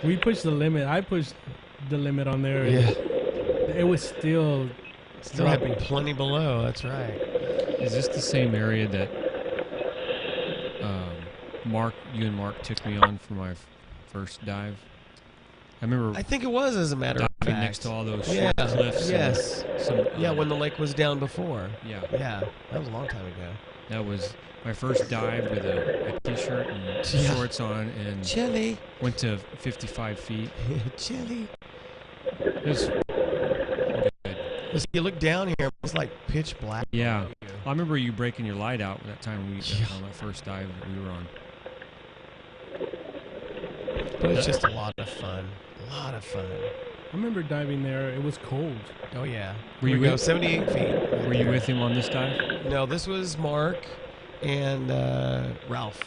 we pushed the limit. I pushed the limit on there. and Yeah, it was still still have dropping. plenty below. That's right. Is this the same area that you and Mark took me on for my first dive? I remember I think it was, as a matter of diving fact. next to all those Yeah. short cliffs. Yes. And some, Yeah, when the lake was down before. yeah, Yeah, that was a long time ago. that was my first dive with a t-shirt and Yeah. shorts on, and Chilly, went to 55 feet. chilly. It was good. You look down here, it's like pitch black. Yeah. I remember you breaking your light out that time Yeah. on that first dive that we were on. But it's just a lot of fun. A lot of fun. I remember diving there. It was cold. Oh, yeah. Were you Here we go, with- 78 feet. Were you with him on this dive? No, this was Mark and Ralph.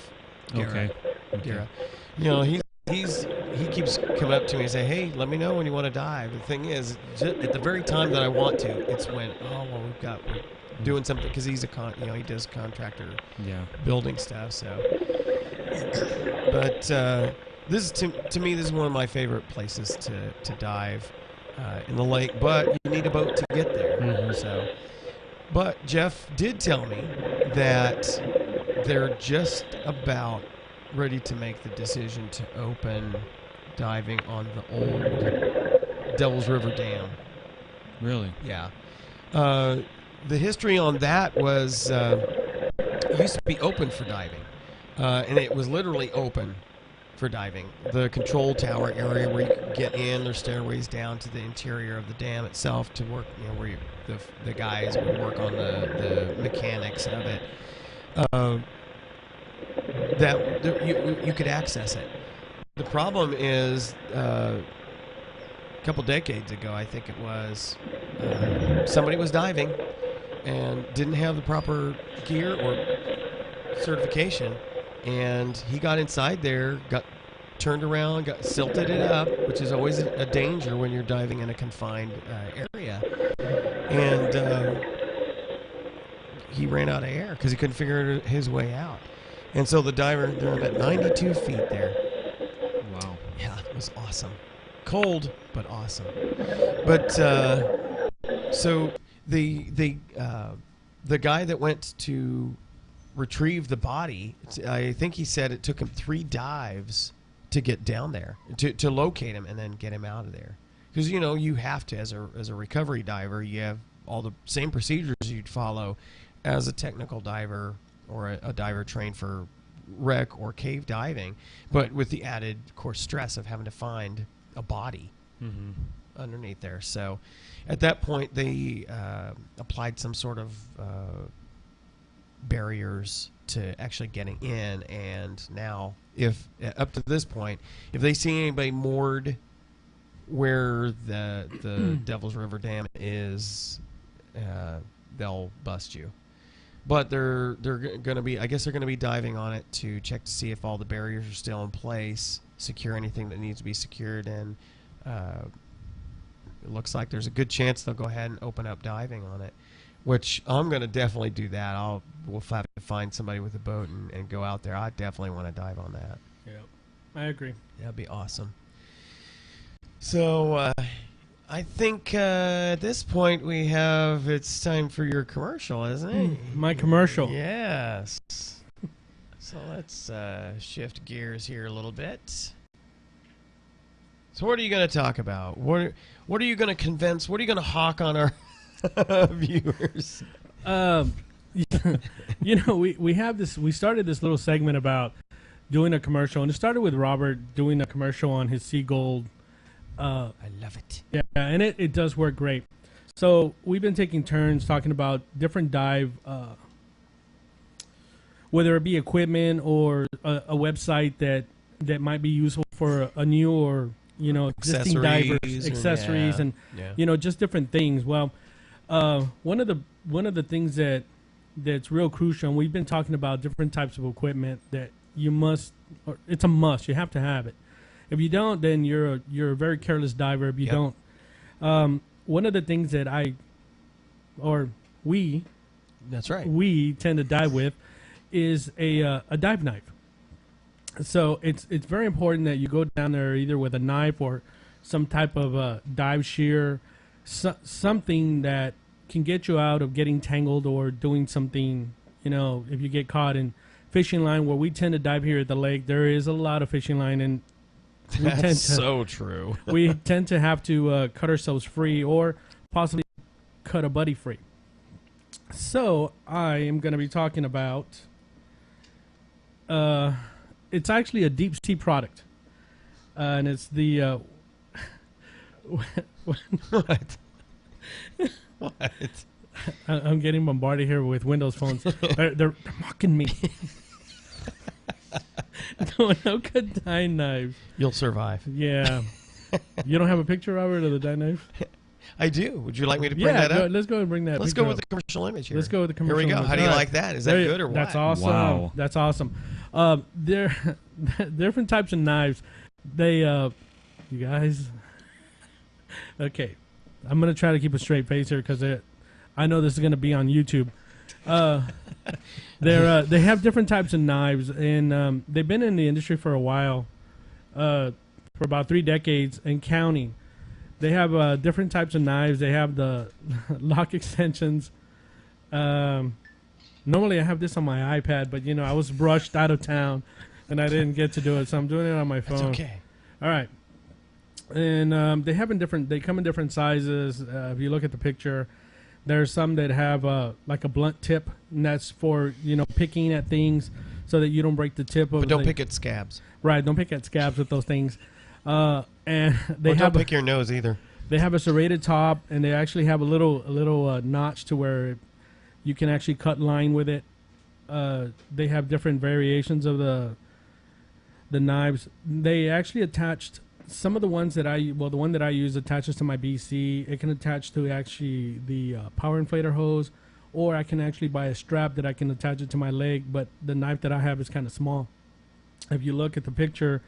Okay. Guerra. You know, he keeps coming up to me and say, "Hey, let me know when you want to dive." The thing is, at the very time that I want to, it's when we're doing something because he's he does contractor Yeah. building stuff. So, but this is to me, this is one of my favorite places to dive in the lake. But you need a boat to get there. Mhm. So, but Jeff did tell me that they're just about ready to make the decision to open diving on the old Devil's River Dam. Really? Yeah. The history on that was it used to be open for diving, and it was literally open for diving. The control tower area where you could get in, there's stairways down to the interior of the dam itself to work, where the guys would work on the mechanics of it. You could access it. The problem is, a couple decades ago, I think it was, somebody was diving and didn't have the proper gear or certification, and he got inside there, got turned around, silted it up, which is always a danger when you're diving in a confined area, and he ran out of air because he couldn't figure his way out. And so the diver, they're at 92 feet there. Wow. Yeah, it was awesome. Cold, but awesome. But so the guy that went to retrieve the body, I think he said it took him 3 dives to get down there, to locate him and then get him out of there. Because you have to, as a recovery diver, you have all the same procedures you'd follow as a technical diver or a diver trained for wreck or cave diving, but with the added, of course, stress of having to find a body underneath there. So at that point, they applied some sort of barriers to actually getting in, and now, if up to this point, if they see anybody moored where the Devil's River Dam is, they'll bust you. But they're going to be, I guess they're going to be diving on it to check to see if all the barriers are still in place, secure anything that needs to be secured, and it looks like there's a good chance they'll go ahead and open up diving on it, which I'm going to definitely do that. We'll have to find somebody with a boat and go out there. I definitely want to dive on that. Yeah, I agree. That'd be awesome. So I think at this point it's time for your commercial, isn't it? My commercial. Yes. So let's shift gears here a little bit. So what are you going to talk about? What are you going to convince? What are you going to hawk on our viewers? We have this. We started this little segment about doing a commercial, and it started with Robert doing a commercial on his Seagold. I love it. Yeah, and it does work great. So we've been taking turns talking about different dive, whether it be equipment or a website that might be useful for a new or existing divers, accessories, and just different things. Well, one of the things that's real crucial, and we've been talking about different types of equipment that it's a must. You have to have it. If you don't, then you're a very careless diver. If you don't, one of the things that that's right, we tend to dive with is a dive knife. So it's very important that you go down there either with a knife or some type of dive shear, something that can get you out of getting tangled or doing something. If you get caught in fishing line, where we tend to dive here at the lake, there is a lot of fishing line, and that's so true. We tend to have to cut ourselves free or possibly cut a buddy free. So I am going to be talking about it's actually a deep sea product, and it's the what? What? I'm getting bombarded here with Windows phones. They're mocking me. No good dye knives. You'll survive. Yeah. You don't have a picture, Robert, of the dye knife? I do. Would you like me to bring that up? Let's go and bring that. Let's picture go with up. the commercial image here. Let's go with the commercial. Here we go. image. How do you All right. like that? Is that good or what? That's awesome. Wow. That's awesome. There different types of knives. They you guys. Okay, I'm gonna try to keep a straight face here because I know this is gonna be on YouTube. They have different types of knives, and they've been in the industry for a while, for about 3 decades and counting. They have different types of knives. They have the lock extensions. Normally I have this on my iPad, but I was rushed out of town, and I didn't get to do it, so I'm doing it on my phone. That's okay. All right. And they come in different sizes. If you look at the picture, there's some that have like a blunt tip, and that's for picking at things so that you don't break the tip of. But don't pick at scabs. Right, don't pick at scabs with those things. And don't pick your nose either. They have a serrated top, and they actually have a little notch to where you can actually cut line with it. They have different variations of the knives. They actually attached some of the ones that the one that I use attaches to my BC. It can attach to actually the power inflator hose, or I can actually buy a strap that I can attach it to my leg. But the knife that I have is kind of small. If you look at the picture,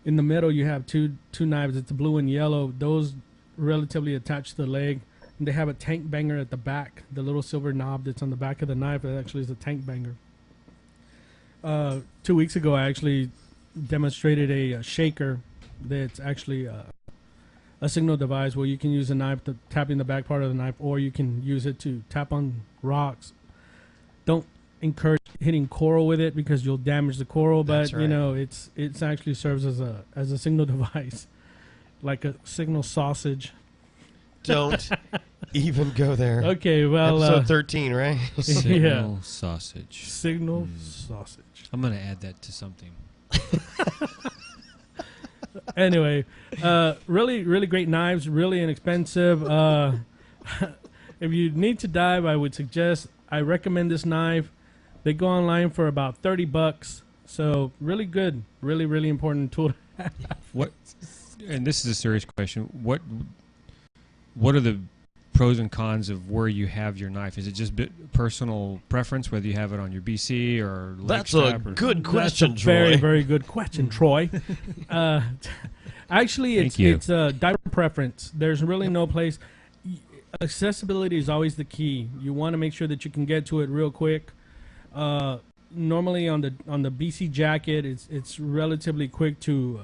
in the middle you have two knives. It's blue and yellow. Those relatively attached to the leg. And they have a tank banger at the back. The little silver knob that's on the back of the knife that actually is a tank banger. 2 weeks ago, I actually demonstrated a shaker that's actually a signal device where you can use a knife to tap in the back part of the knife, or you can use it to tap on rocks. Don't encourage hitting coral with it because you'll damage the coral, but it's actually serves as a signal device, like a signal sausage. Don't even go there. Okay, well, episode 13, right? Signal sausage. Signal sausage. I'm gonna add that to something. Anyway, really, really great knives, really inexpensive. If you need to dive, I recommend this knife. They go online for about $30. So really good, really, really important tool to have. What? And this is a serious question. What are the pros and cons of where you have your knife? Is it just personal preference, whether you have it on your BC or leg That's strap a good question, That's a Troy. very, very good question, Troy. Actually, it's diver preference. There's really no place. Accessibility is always the key. You want to make sure that you can get to it real quick. Normally on the BC jacket, it's relatively quick to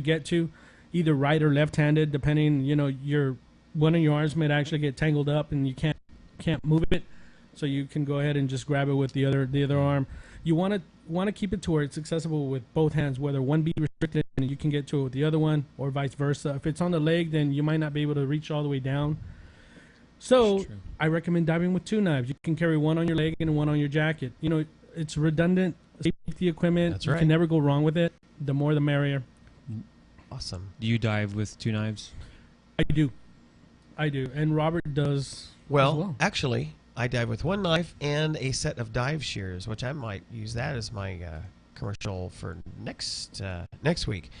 get to, either right or left-handed, depending. One of your arms may actually get tangled up and you can't move it, so you can go ahead and just grab it with the other arm. You want to keep it to where it's accessible with both hands, whether one be restricted and you can get to it with the other one, or vice versa. If it's on the leg, then you might not be able to reach all the way down. So I recommend diving with 2 knives. You can carry one on your leg and one on your jacket. It's redundant safety equipment. That's right. You can never go wrong with it. The more the merrier. Awesome. Do you dive with 2 knives? I do. And Robert does Well, as well. actually, I dive with 1 knife and a set of dive shears, which I might use that as my commercial for next week.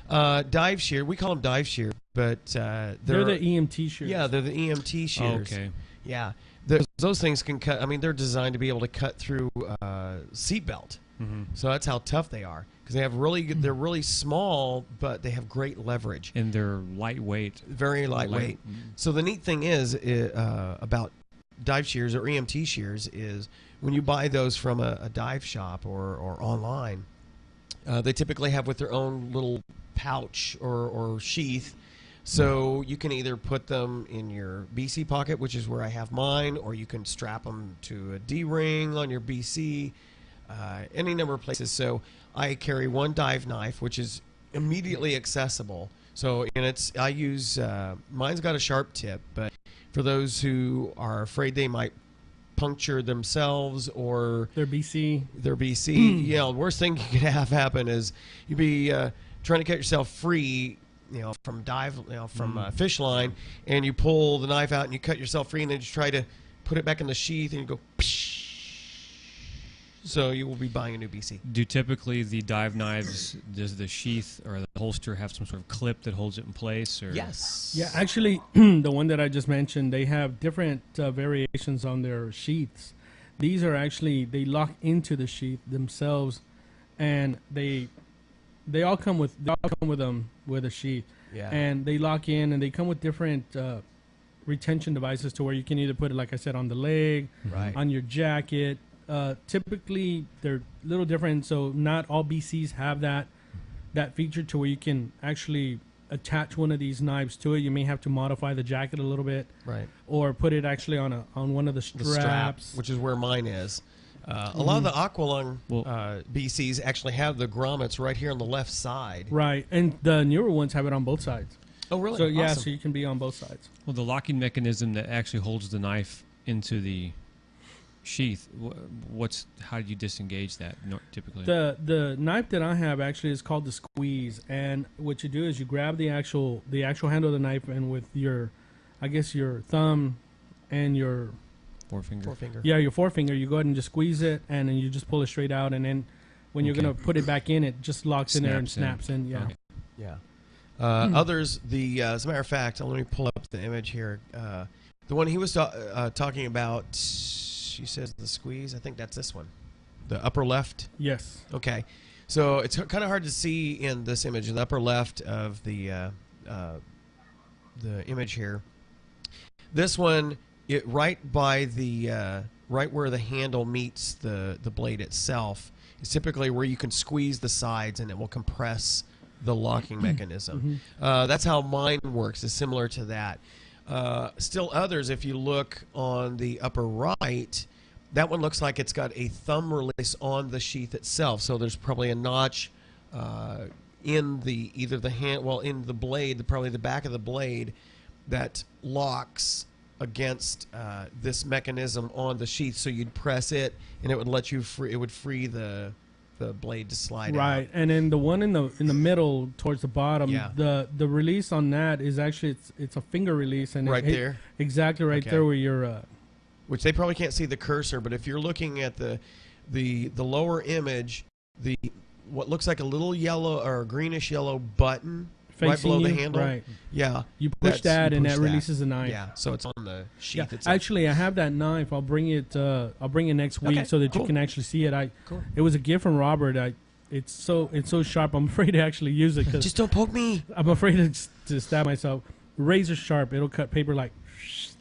Dive shear, we call them dive shear, but They're the EMT shears. Yeah, they're the EMT shears. Okay. Yeah, those things can cut. I mean, they're designed to be able to cut through seatbelt. Mm-hmm. So that's how tough they are, because they have really good. They're really small, but they have great leverage. And they're lightweight. Very lightweight. So the neat thing is about dive shears or EMT shears is when you buy those from a dive shop or online, they typically have with their own little pouch or sheath. So you can either put them in your BC pocket, which is where I have mine, or you can strap them to a D-ring on your BC, any number of places. So I carry 1 dive knife, which is immediately accessible. So I use mine's got a sharp tip, but for those who are afraid they might puncture themselves or Their BC. The worst thing you could have happen is you'd be trying to cut yourself free, from a fish line, and you pull the knife out and you cut yourself free, and then you try to put it back in the sheath and you go, psh. So you will be buying a new BC. Do typically the dive knives, does the sheath or the holster have some sort of clip that holds it in place? Or? Yes. Yeah, actually, the one that I just mentioned, they have different variations on their sheaths. These are actually, they lock into the sheath themselves, and they all come with with a sheath. Yeah. And they lock in, and they come with different retention devices to where you can either put it, like I said, on the leg, Right. on your jacket. Typically, they're a little different, so not all BCs have that feature to where you can actually attach one of these knives to it. You may have to modify the jacket a little bit, Right. or put it actually on one of the The strap, straps. which is where mine is. A lot of the Aqualung BCs actually have the grommets right here on the left side. Right, and the newer ones have it on both sides. Oh, really? So yeah, Awesome. so you can be on both sides. Well, the locking mechanism that actually holds the knife into the sheath, how do you disengage that typically? The knife that I have actually is called the squeeze, and what you do is you grab the actual handle of the knife, and with your thumb and your Forefinger. your forefinger, you go ahead and just squeeze it, and then you just pull it straight out, and then when you're gonna put it back in, it just locks in there and snaps in. Yeah. Okay. Yeah. Others, as a matter of fact, let me pull up the image here. The one he was talking about, she says the squeeze. I think that's this one, the upper left. Yes. Okay, so it's kind of hard to see in this image, in the upper left of the image here. This one, right by the right where the handle meets the blade itself, is typically where you can squeeze the sides and it will compress the locking mechanism. That's how mine works, is similar to that. Still others, if you look on the upper right, that one looks like it's got a thumb release on the sheath itself. So there's probably a notch in in the blade, probably the back of the blade, that locks against this mechanism on the sheath. So you'd press it, and it would let you free. It would free the blade to slide out. Right, and then the one in the middle towards the bottom, the release on that is actually it's a finger release, and Right there? exactly right Okay. there where you're. Which they probably can't see the cursor, but if you're looking at the lower image, what looks like a little yellow or greenish yellow button right below the handle. Right. Yeah. You push that, and that push releases the knife. Yeah. So it's on the sheath Yeah. itself. Actually, I have that knife. I'll bring it next week Okay, so that cool. you can actually see it. Cool. It was a gift from Robert. It's so sharp. I'm afraid to actually use it because Just don't poke me. I'm afraid to stab myself. Razor sharp. It'll cut paper like It's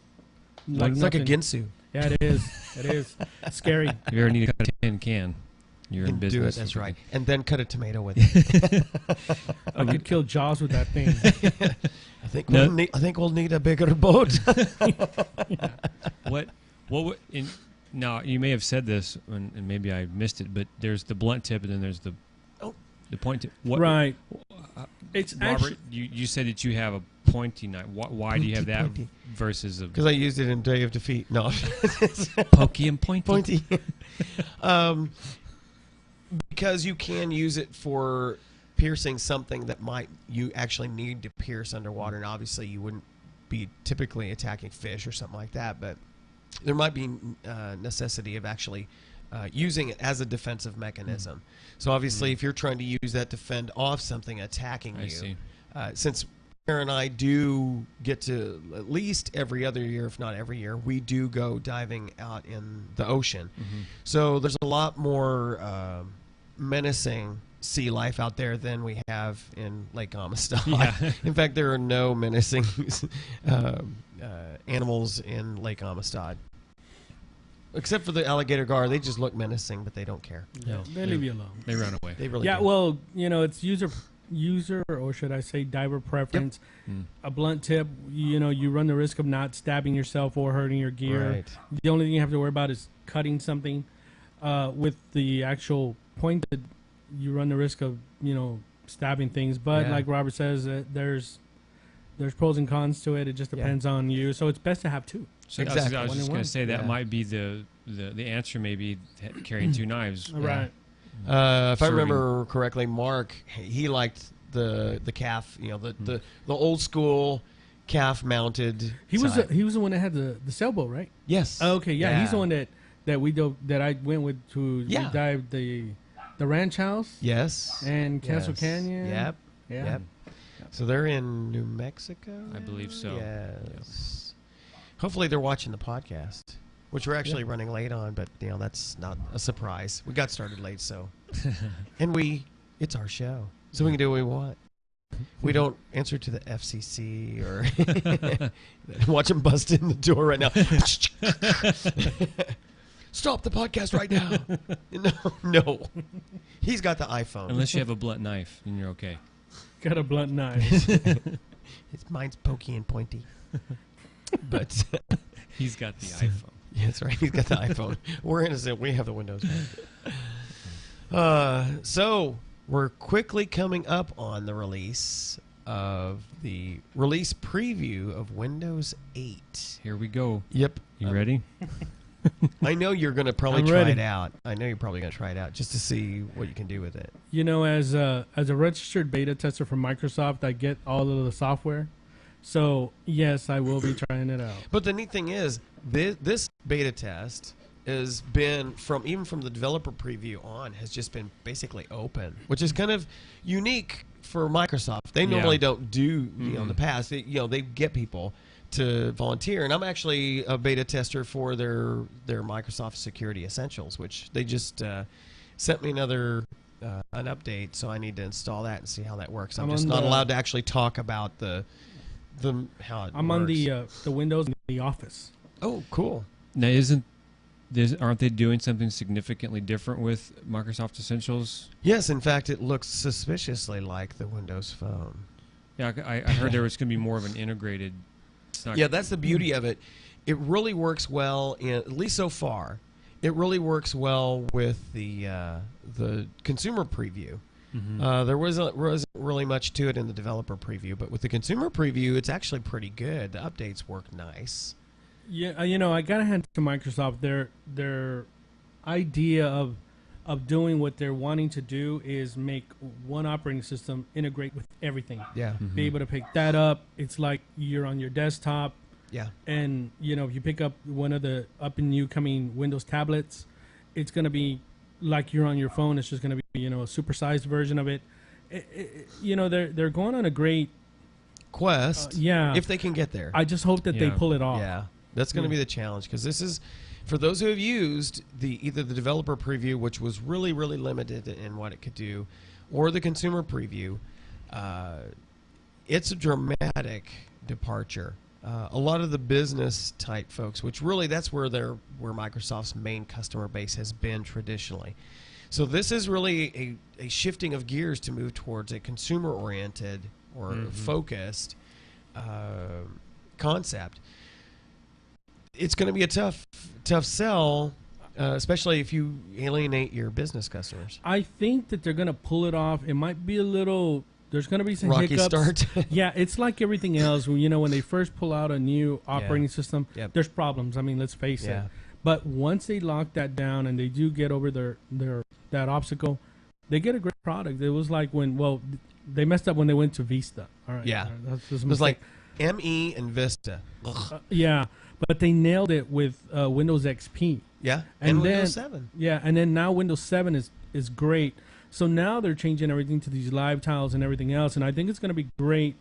like a nothing. Ginsu. Yeah, it is. It is scary. If you ever need to cut a tin can, you're in Do business. it. That's right. And then cut a tomato with it. I could kill Jaws with that thing. I think we'll need a bigger boat. What would now you may have said this and maybe I missed it, but there's the blunt tip and then there's the point tip. What, Right. It's Robert, actually you said that you have a pointy knife. Why do you have that Pointy. versus a Because I used it in Day of Defeat. No. pokey and pointy? Pointy. Because you can use it for piercing something that you actually need to pierce underwater, and obviously you wouldn't be typically attacking fish or something like that, but there might be necessity of actually using it as a defensive mechanism. So obviously if you're trying to use that to fend off something attacking I you, see. since Aaron and I do get to at least every other year, if not every year, we do go diving out in the ocean. So there's a lot more menacing sea life out there than we have in Lake Amistad. Yeah. In fact, there are no menacing animals in Lake Amistad. Except for the alligator gar. They just look menacing, but they don't care. No, they leave you alone. They run away. They really Yeah, do. well, it's user or should I say diver preference. A blunt tip, you run the risk of not stabbing yourself or hurting your gear. Right. The only thing you have to worry about is cutting something. With the actual pointed, you run the risk of stabbing things. But Yeah. like Robert says, there's pros and cons to it. It just depends on you. So it's best to have two. So Exactly. I was One just and going one. to say that Yeah. might be the answer. Maybe carrying two knives. Right. If I Serving. remember correctly, Mark, he liked the calf, the old school calf mounted. He was side. he was the one that had the sailboat, right? Yes. Okay, yeah, he's the one that that I went with to Yeah. dive the ranch house Yes. and Castle Yes. Canyon. Yep. Yeah. Yep. So they're in New Mexico? I believe so. Yes. Hopefully they're watching the podcast, which we're actually running late on, but that's not a surprise. We got started late, so. And it's our show, so we can do what we want. We don't answer to the FCC or watch them bust in the door right now. Stop the podcast right now. No. He's got the iPhone. Unless you have a blunt knife, then you're okay. Got a blunt knife. Mine's pokey and pointy. But He's got the iPhone. yeah, that's right. He's got the iPhone. We're innocent. We have the Windows. So we're quickly coming up on the release of the release preview of Windows 8. Here we go. Yep. You ready? I know you're going to probably I'm try ready. it out. I know you're probably going to try it out just to see what you can do with it. As a registered beta tester from Microsoft, I get all of the software. So yes, I will be trying it out. But the neat thing is, this beta test has been even from the developer preview on has just been basically open, which is kind of unique for Microsoft. They normally don't do in the past. They get people to volunteer, and I'm actually a beta tester for their Microsoft Security Essentials, which they just sent me an update, so I need to install that and see how that works. I'm just not allowed to actually talk about the how it I'm works. on the Windows in the Office. Oh, cool. Now, aren't they doing something significantly different with Microsoft Essentials? Yes, in fact, it looks suspiciously like the Windows Phone. Yeah, I heard there was going to be more of an integrated. Yeah, that's the beauty of it. It really works well, at least so far. It really works well with the consumer preview. Mm-hmm. There wasn't really much to it in the developer preview, but with the consumer preview, it's actually pretty good. The updates work nice. Yeah, I gotta hand it to Microsoft. Their idea of doing what they're wanting to do is make one operating system integrate with everything. Yeah. Mm-hmm. Be able to pick that up. It's like you're on your desktop, Yeah. and if you pick up one of the up and new coming Windows tablets, it's gonna be like you're on your phone. It's just gonna be a supersized version of it. They're going on a great Quest. yeah. If they can get there. I just hope that they Yeah. pull it off. Yeah, that's going to be the challenge, because this is, for those who have used either the developer preview, which was really, really limited in what it could do, or the consumer preview, it's a dramatic departure. A lot of the business type folks, which really that's where Microsoft's main customer base has been traditionally. So this is really a shifting of gears to move towards a consumer-oriented or focused concept. It's going to be a tough sell, especially if you alienate your business customers. I think that they're going to pull it off. It might be a little. There's going to be some Rocky hiccups. start. Yeah, it's like everything else. When they first pull out a new operating system, Yep. there's problems. I mean, let's face Yeah. it. But once they lock that down and they do get over that obstacle, they get a great product. It was like they messed up when they went to Vista. All right. Yeah. all right, that's just a It was mistake. like ME and Vista. Ugh. Yeah, but they nailed it with Windows XP. Yeah, And and then- Windows 7. Yeah, and then now Windows 7 is great. So now they're changing everything to these live tiles and everything else, and I think it's going to be great.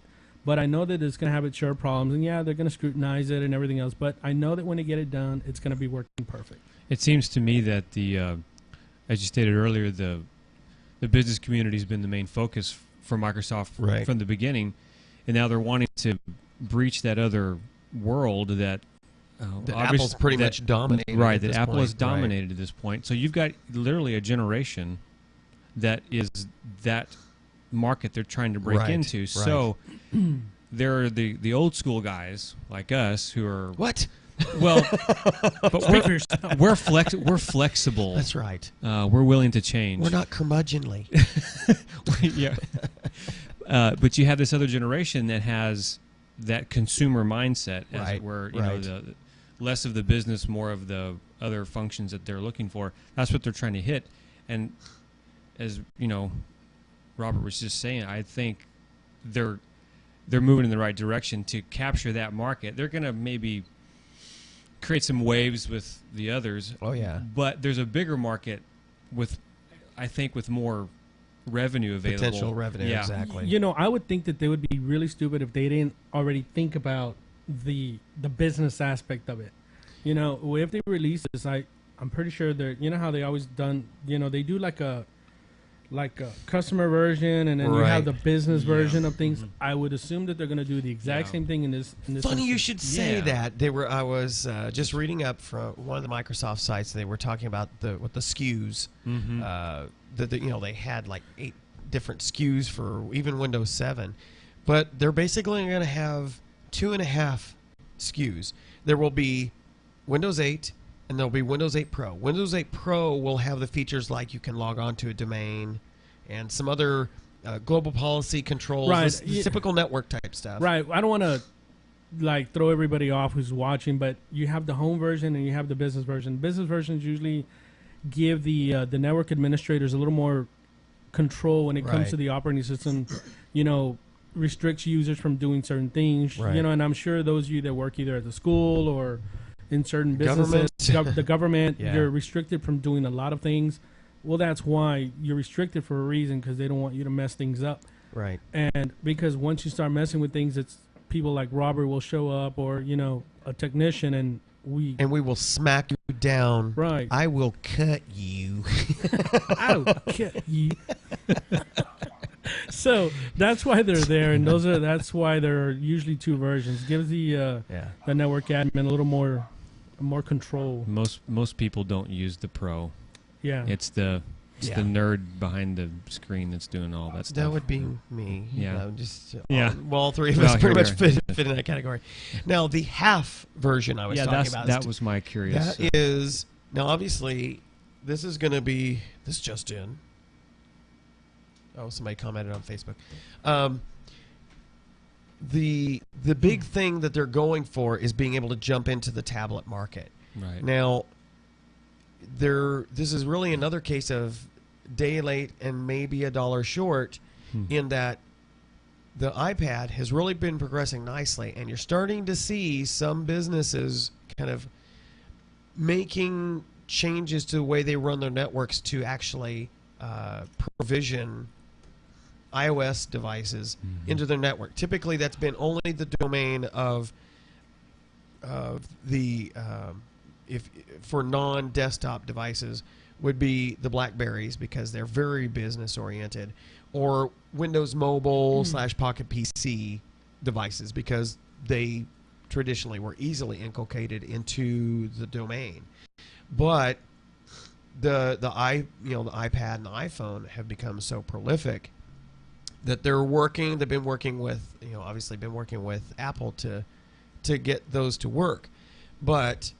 But I know that it's going to have its share problems, and yeah, they're going to scrutinize it and everything else. But I know that when they get it done, it's going to be working perfect. It seems to me that as you stated earlier, the business community has been the main focus for Microsoft Right. from the beginning, and now they're wanting to breach that other world that Apple's pretty much dominated. Right, at that this Apple point. has dominated at this point. So you've got literally a generation that is that market they're trying to break Right, into. right. So there are the old school guys like us who are What? well, but Speak for yourself. we're flexible. That's right. We're willing to change. We're not curmudgeonly. yeah. But you have this other generation that has that consumer mindset, as Right, it were. right. The less of the business, more of the other functions that they're looking for. That's what they're trying to hit. And as Robert was just saying, I think they're moving in the right direction to capture that market. They're going to maybe create some waves with the others. Oh, yeah. But there's a bigger market with, I think, with more revenue available. Potential revenue, Yeah. exactly. You know, I would think that they would be really stupid if they didn't already think about the business aspect of it. You know, if they release this, I'm pretty sure they're, you know how they always done, you know, they do like a customer version, and then you have the business version of things. I would assume that they're going to do the exact same thing in this. Funny you should say Yeah. that. I was just reading up from one of the Microsoft sites. They were talking about the SKUs. They had like 8 different SKUs for even Windows 7, but they're basically going to have 2.5 SKUs. There will be Windows 8. And there'll be Windows 8 Pro. Windows 8 Pro will have the features like you can log on to a domain and some other global policy controls, Right. the typical network type stuff. Right. I don't want to like throw everybody off who's watching, but you have the home version and you have the business version. Business versions usually give the network administrators a little more control when it comes Right. to the operating system. You know, restricts users from doing certain things. Right. You know, and I'm sure those of you that work either at the school or in certain businesses, the government, Yeah. you're restricted from doing a lot of things. Well, that's why you're restricted for a reason, because they don't want you to mess things up. Right. And because once you start messing with things, it's people like Robert will show up, or you know, a technician, and we And we will smack you down. right. I will cut you. I'll cut you. So that's why they're there, and that's why there are usually 2 versions. Gives the Yeah. the network admin a little more control. Most people don't use the Pro. Yeah. It's the Yeah. nerd behind the screen that's doing all that stuff. That would be me. Yeah. You know, just Yeah. all 3 of Well, us pretty here much we are. fit in that category. Now, the half version I was talking about. that was my curious. That is now obviously this is going to be this just in. Oh, somebody commented on Facebook. The big thing that they're going for is being able to jump into the tablet market. Right. Now, this is really another case of day late and maybe a dollar short, in that the iPad has really been progressing nicely, and you're starting to see some businesses kind of making changes to the way they run their networks to actually provision iOS devices into their network. Typically, that's been only the domain of the if for non-desktop devices would be the BlackBerries, because they're very business oriented, or Windows Mobile / Pocket PC devices, because they traditionally were easily inculcated into the domain. But the iPad and the iPhone have become so prolific that they've been working with, obviously been working with Apple to get those to work. But,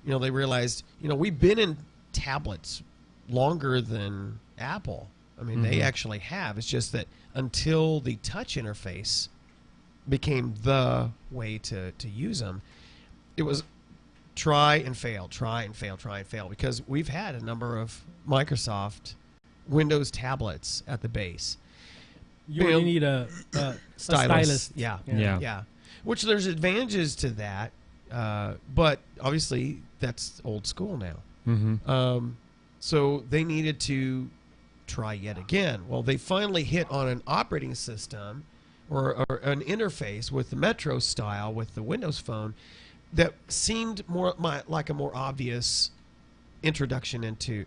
they realized, we've been in tablets longer than Apple. I mean, they actually have. It's just that until the touch interface became the way to use them, it was try and fail, because we've had a number of Microsoft Windows tablets at the base. You really need a stylus. Yeah. Which there's advantages to that, but obviously that's old school now. So they needed to try yet again. Well, they finally hit on an operating system or an interface with the Metro style with the Windows Phone that seemed more like a more obvious reintroduction into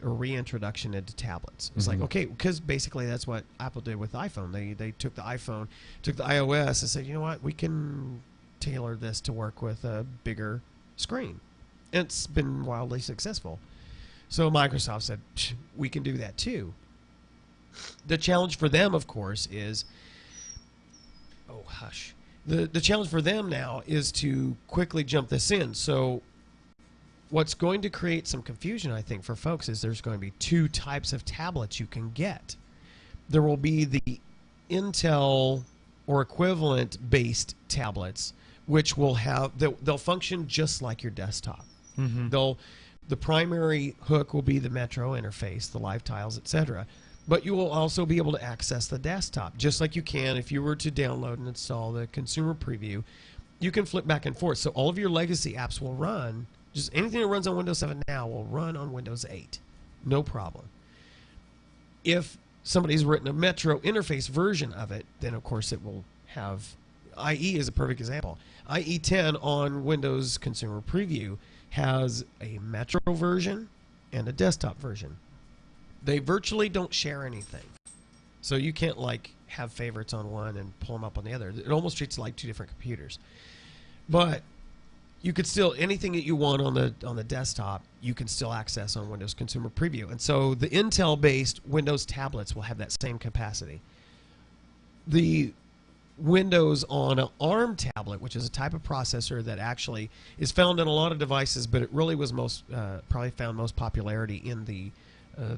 tablets. It's like, okay, because basically that's what Apple did with iPhone. They took the iPhone, took the iOS, and said, you know what, we can tailor this to work with a bigger screen. And it's been wildly successful. So Microsoft said, we can do that too. The challenge for them, of course, is the challenge for them now is to quickly jump this in. So what's going to create some confusion, I think, for folks is there's going to be 2 types of tablets you can get. There will be the Intel or equivalent based tablets, which will have they'll function just like your desktop. The primary hook will be the Metro interface, the live tiles, etc. But you will also be able to access the desktop, just like you can if you were to download and install the consumer preview. You can flip back and forth, so all of your legacy apps will run Just anything that runs on Windows 7 now will run on Windows 8. No problem. If somebody's written a Metro interface version of it, then of course it will have... IE is a perfect example. IE 10 on Windows Consumer Preview has a Metro version and a desktop version. They virtually don't share anything. So you can't like have favorites on one and pull them up on the other. It almost treats it like two different computers. But you could still, anything that you want on the desktop, you can still access on Windows Consumer Preview. And so the Intel-based Windows tablets will have that same capacity. The Windows on an ARM tablet, which is a type of processor that actually is found in a lot of devices, but it really was probably found most popularity in the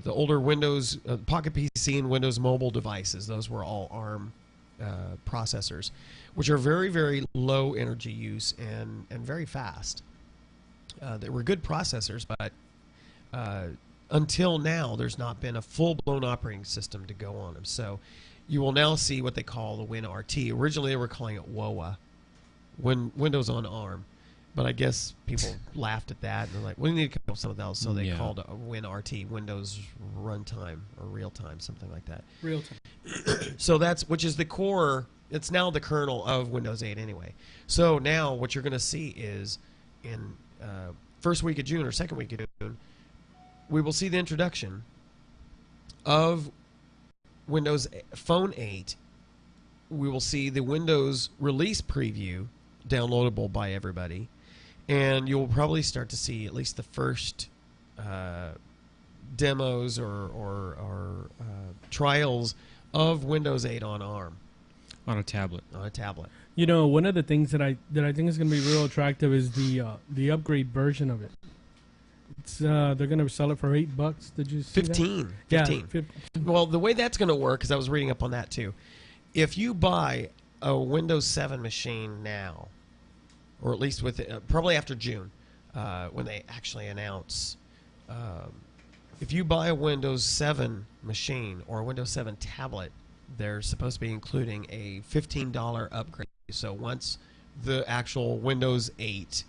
older Windows Pocket PC and Windows mobile devices. Those were all ARM processors, which are very, very low energy use and very fast. They were good processors, but until now, there's not been a full-blown operating system to go on them. So you will now see what they call the WinRT. Originally, they were calling it WOA, Windows on ARM. But I guess people laughed at that and they're like, we need to come up with something else. So they called it WinRT, Windows Runtime or Real Time, something like that. Real time. So which is the core. It's now the kernel of Windows 8 anyway. So now what you're going to see is in first week of June or second week of June, we will see the introduction of Windows Phone 8. We will see the Windows release preview downloadable by everybody. And you'll probably start to see at least the first demos or trials of Windows 8 on ARM. On a tablet. On a tablet. You know, one of the things that I think is going to be real attractive is the upgrade version of it. It's they're going to sell it for $8. Did you see 15. that? 15. Yeah, 15. Well, the way that's going to work, because I was reading up on that too. If you buy a Windows 7 machine now, or at least with probably after June, when they actually announce, if you buy a Windows 7 machine or a Windows 7 tablet, they're supposed to be including a $15 upgrade. So once the actual Windows 8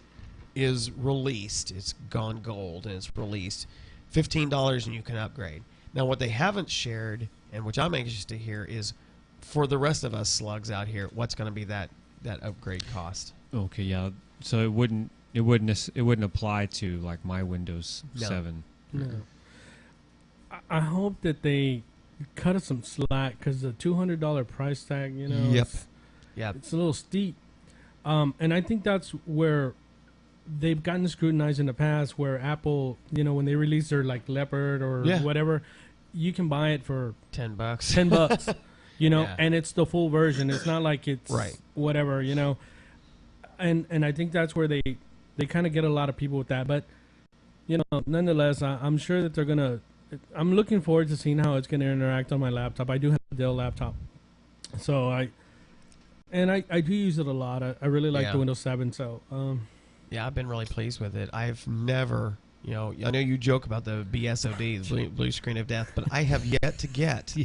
is released, it's gone gold and it's released, $15 and you can upgrade. Now what they haven't shared, and which I'm anxious to hear, is for the rest of us slugs out here, what's going to be that upgrade cost? Okay, yeah. So it wouldn't apply to like my Windows 7. No. I hope that they cut us some slack because the $200 price tag, you know, it's a little steep. And I think that's where they've gotten scrutinized in the past, where Apple, you know, when they release their like Leopard or whatever, you can buy it for $10. $10, you know, and it's the full version. It's not like it's whatever, you know. And I think that's where they kind of get a lot of people with that. But, you know, nonetheless, I'm sure that they're going to... I'm looking forward to seeing how it's going to interact on my laptop. I do have a Dell laptop. So I do use it a lot. I really like the Windows 7. So yeah, I've been really pleased with it. I've never... You know, I know you joke about the BSOD, the blue screen of death, but I have yet to get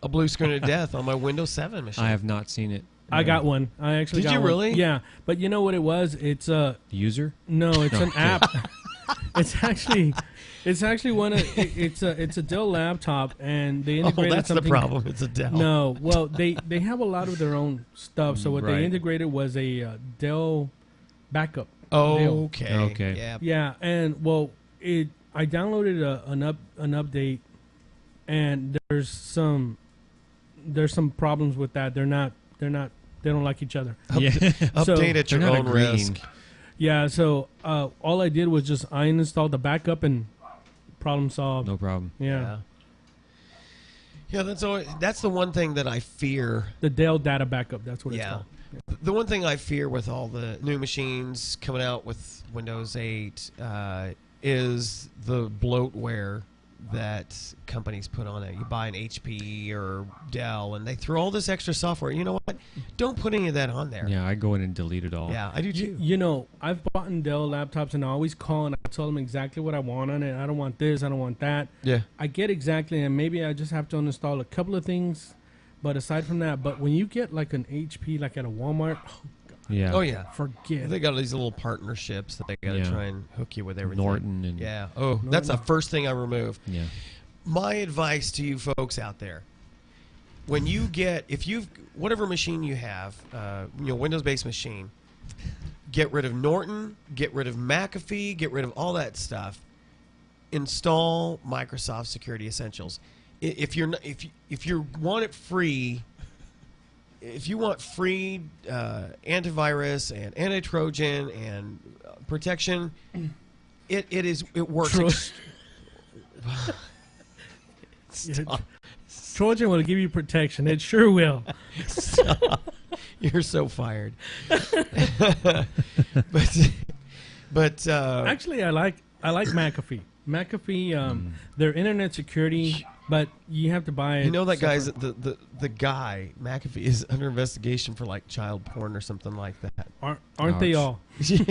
a blue screen of death on my Windows 7 machine. I have not seen it. I got one. I actually got one. Did you really? Yeah, but you know what it was? It's a user. No, it's an app. It's actually one of it's a Dell laptop, and they integrated that's something. the problem. It's a Dell. No, well they have a lot of their own stuff. So what they integrated was a Dell backup. Oh, okay. Yeah. Yeah, and well, I downloaded an update, and there's some problems with that. They don't like each other. Update at your own risk. Yeah, so all I did was just I uninstalled the backup and problem solved. No problem. Yeah. Yeah, that's the one thing that I fear. The Dell data backup, that's what it's called. Yeah. The one thing I fear with all the new machines coming out with Windows 8 is the bloatware that companies put on it. You buy an HP or Dell, and they throw all this extra software. You know what? Don't put any of that on there. Yeah, I go in and delete it all. Yeah, I do too. You know, I've bought Dell laptops, and I always call and I tell them exactly what I want on it. I don't want this. I don't want that. Yeah. I get exactly, and maybe I just have to uninstall a couple of things. But aside from that, but when you get like an HP, like at a Walmart, oh God, Yeah. Oh yeah. Forget. They got these little partnerships that they got to Yeah. try and hook you with everything. Norton and Yeah. Oh, that's the first thing I removed. yeah. My advice to you folks out there: when you get, if you've whatever machine you have, Windows-based machine, get rid of Norton, get rid of McAfee, get rid of all that stuff. Install Microsoft Security Essentials. If you want it free, if you want free antivirus and anti-Trojan and protection, it works. Stop. Trojan will give you protection. It sure will. Stop. You're so fired. but Actually, I like McAfee. McAfee, their internet security, but you have to buy it. you know that guy's separate. the guy McAfee is under investigation for like child porn or something like that. Aren't they Ouch. all?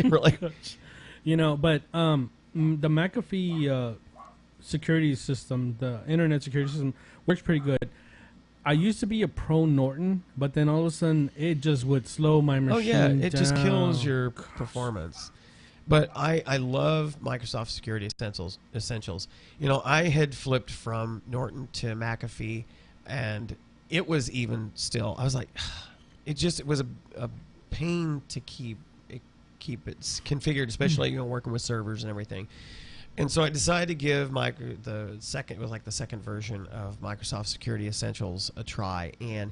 Really? But the McAfee security system, the internet security system, works pretty good. I used to be a pro Norton, but then all of a sudden it just would slow my machine Oh yeah, it just down. kills your performance. But I love Microsoft Security Essentials. I had flipped from Norton to McAfee, and it was even still. I was like, it was a pain to keep it configured, especially working with servers and everything. And so I decided to give the second version of Microsoft Security Essentials a try, and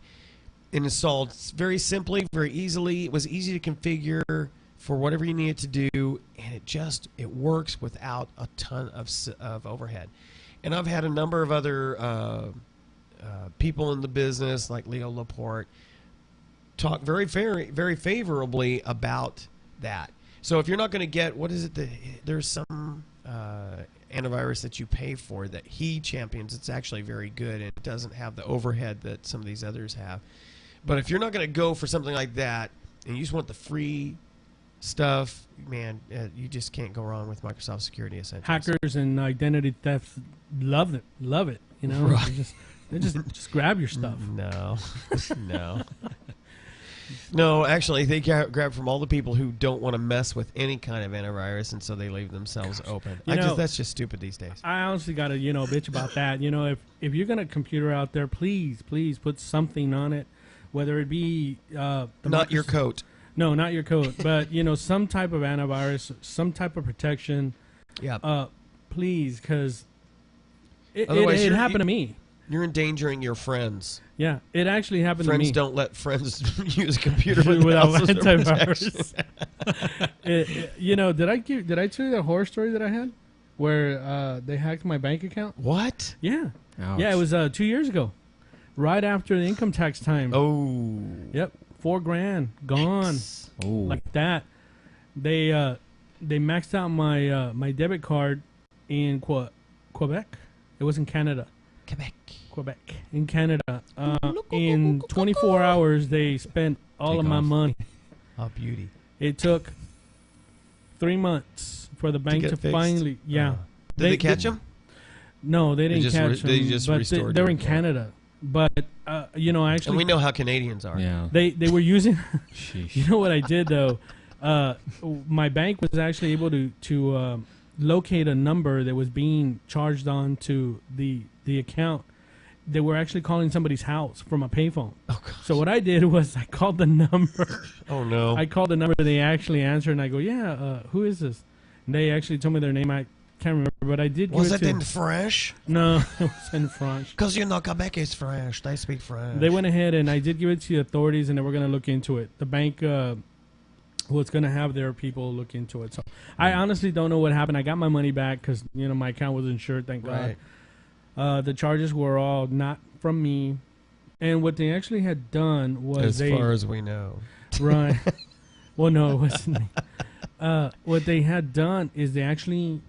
it installed very simply, very easily. It was easy to configure for whatever you need it to do, and it works without a ton of overhead. And I've had a number of other people in the business, like Leo Laporte, talk very, very, very favorably about that. So if you're not going to get, there's some antivirus that you pay for that he champions. It's actually very good, and it doesn't have the overhead that some of these others have. But if you're not going to go for something like that, and you just want the free stuff, man, you just can't go wrong with Microsoft Security Essentials. Hackers and identity thefts love it. Right. They just grab your stuff. No, no. No, actually, they grab from all the people who don't want to mess with any kind of antivirus, and so they leave themselves open. That's just stupid these days. I honestly got to, bitch about that. If you're going to computer out there, please put something on it, whether it be not your coat. No, not your coat, but some type of antivirus, some type of protection. Yeah. Please, because it happened to me. You're endangering your friends. Yeah, it actually happened to me. Friends don't let friends use a computer without antivirus. Did I tell you that horror story that I had, where they hacked my bank account? What? Yeah, Ouch. yeah. It was 2 years ago, right after the income tax time. Oh. Yep, $4,000 gone, Oh. like that. They maxed out my debit card in Quebec. It was in Canada. Quebec in Canada. In 24 hours, they spent all Take of my off. money. Oh, beauty. It took 3 months for the bank get to fixed? finally. Yeah. Did they catch him? No, they didn't catch them. they just but restored they're you. in Canada. But actually, And we know how Canadians are. Yeah. they were using. Sheesh. You know what I did though? My bank was actually able to locate a number that was being charged on to the account. They were actually calling somebody's house from a payphone. Oh, gosh. So what I did was I called the number. Oh, no. I called the number. They actually answered, and I go, "Yeah, who is this?" And they actually told me their name. I can't remember, but I did. Was give it to, in French? No, it was in French. Because Quebec is French. They speak French. They went ahead and I did give it to the authorities, and they were going to look into it. The bank was going to have their people look into it. So I honestly don't know what happened. I got my money back because my account was insured. Thank God. Right. The charges were all not from me, and what they actually had done was As far as we know. right. Well, no, it wasn't me. What they had done is they actually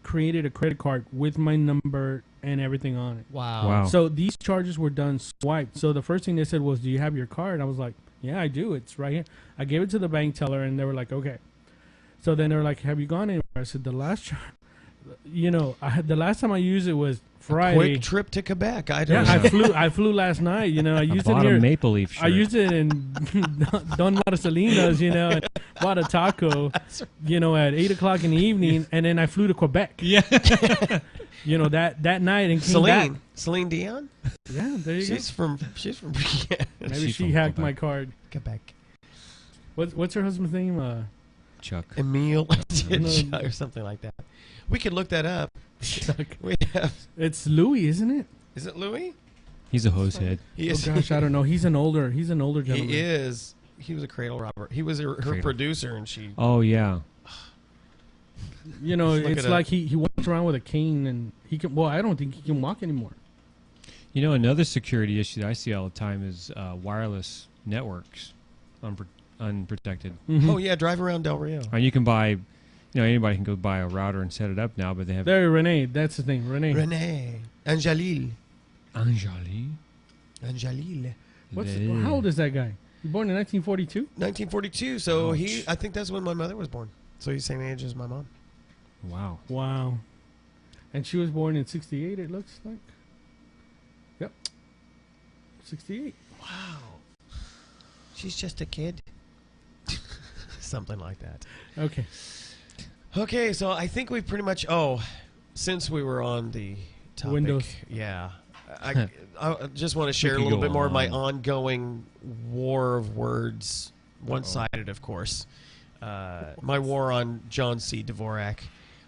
created a credit card with my number and everything on it. Wow. So these charges were done swiped. So the first thing they said was, "Do you have your card?" I was like, "Yeah, I do. It's right here." I gave it to the bank teller, and they were like, "Okay." So then they were like, "Have you gone anywhere?" I said, the last time I used it was A Friday. quick trip to Quebec. I don't Yeah, know. I flew last night. I used it bought a here. maple leaf shirt. I used it in Don Marcelino's, and bought a taco, at 8:00 in the evening, and then I flew to Quebec. Yeah. That night and came back. Celine Dion. Yeah, there you She's from. Yeah. go. Maybe She's she from hacked Quebec. my card. Quebec. What's her husband's name? Chuck. Emile No. or something like that. We could look that up. Chuck. We have. It's Louis, isn't it? Is it Louis? He's a hose head. He Oh is. gosh, I don't know. He's an older gentleman. He is. He was a cradle robber. He was her Cradle. producer, and she. Oh yeah. Look It's it like up. he walks around with a cane, and he can. Well, I don't think he can walk anymore. Another security issue that I see all the time is wireless networks, unprotected. Mhm. Oh yeah, drive around Del Rio. And you can buy, anybody can go buy a router and set it up now, but they have There, Renee. That's his name, Renee. Renee. Anjalil. Anjali. Anjalil. How old is that guy? He born in 1942. 1942. So Ouch. I think that's when my mother was born. So he's the same age as my mom. Wow. Wow. And she was born in 68. It looks like. Yep. 68. Wow. She's just a kid. Something like that. Okay. Okay, so I think we pretty much. Oh, since we were on the topic, Windows. Yeah, I just want to share a could little go bit more of my on. ongoing war of words, one-sided, of course. My war on John C. Dvorak.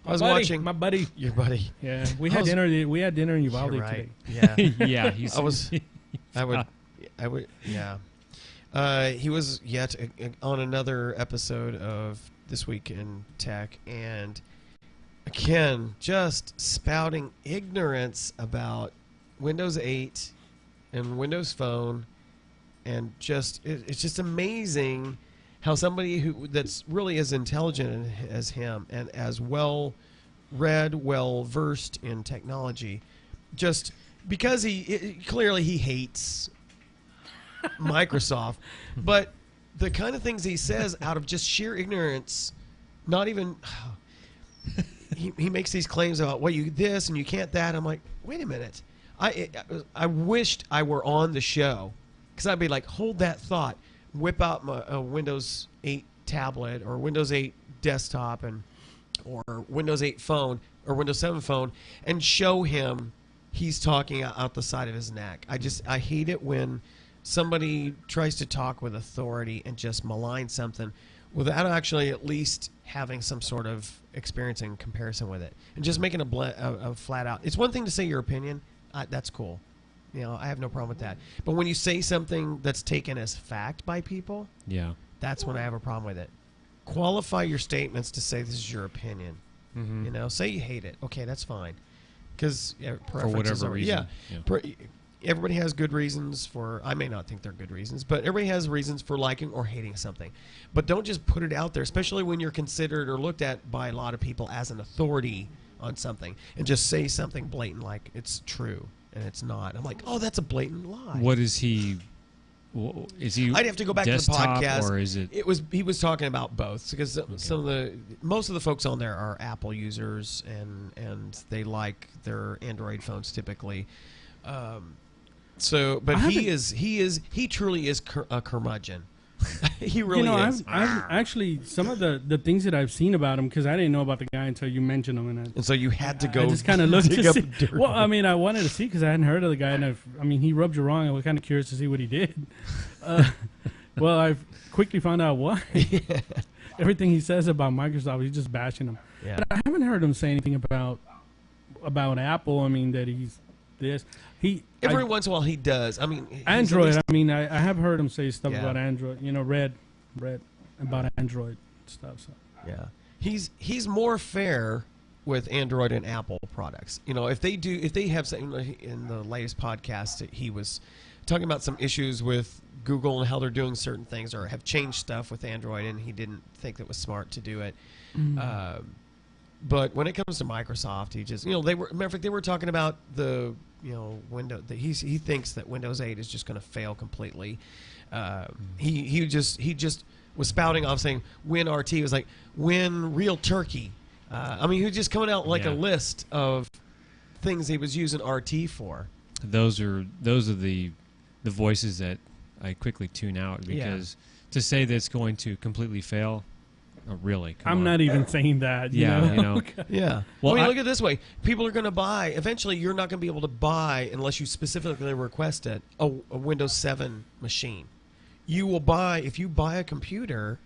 I was watching my buddy. your buddy. Yeah, we I had was- dinner. We had dinner in Uvalde You're right. today. Yeah, Yeah, he's. I would. Yeah. He was yet on another episode of This Week in Tech, and again, just spouting ignorance about Windows 8 and Windows Phone, and it's just amazing how somebody that's really as intelligent as him and as well read, well versed in technology, just because clearly he hates Microsoft, but the kind of things he says out of just sheer ignorance, not even he makes these claims about you this and you can't that. I'm like, wait a minute, I wished I were on the show, because I'd be like, hold that thought, whip out my Windows 8 tablet or Windows 8 desktop or Windows 8 phone or Windows 7 phone and show him he's talking out the side of his neck. I hate it when somebody tries to talk with authority and just malign something without actually at least having some sort of experience in comparison with it, and just making a flat out. It's one thing to say your opinion. That's cool. I have no problem with that. But when you say something that's taken as fact by people, Yeah. that's when I have a problem with it. Qualify your statements to say this is your opinion. Mm-hmm. Say you hate it. Okay, that's fine. Because For whatever reason. Yeah. Everybody has good reasons I may not think they're good reasons, but everybody has reasons for liking or hating something. But don't just put it out there, especially when you're considered or looked at by a lot of people as an authority on something, and just say something blatant like it's true and it's not. I'm like, oh, that's a blatant lie. What is he? Is he? I'd have to go back desktop, to the podcast. or is it? He was talking about both, because most of the folks on there are Apple users, and they like their Android phones typically. But he truly is a curmudgeon. He really is. I've actually, some of the things that I've seen about him, because I didn't know about the guy until you mentioned him, And so you had to go. I just kind of looked dig to up see. dirt. Well, I mean, I wanted to see because I hadn't heard of the guy, and he rubbed you wrong. I was kind of curious to see what he did. Well, I've quickly found out why. Everything he says about Microsoft, he's just bashing them. Yeah. But I haven't heard him say anything about Apple. I mean, that he's this. Every once in a while he does. I mean, he's at Android. least- I mean, I have heard him say stuff Yeah. about Android. Read about Android stuff. So. Yeah, he's more fair with Android and Apple products. If they have something in the latest podcast, he was talking about some issues with Google and how they're doing certain things or have changed stuff with Android, and he didn't think that was smart to do it. But when it comes to Microsoft, he just matter of fact, they were talking about the Windows. He thinks that Windows 8 is just going to fail completely. He just was spouting off saying win RT was like win real turkey. I mean, he was just coming out like Yeah. a list of things he was using RT for. Those are the voices that I quickly tune out because to say that it's going to completely fail, oh, really? Come I'm on. not even saying that. You Yeah, know? you know. Yeah. Well, I mean, I- look at it this way. People are going to buy. Eventually, you're not going to be able to buy, unless you specifically request it, a Windows 7 machine. You will buy, if you buy a computer,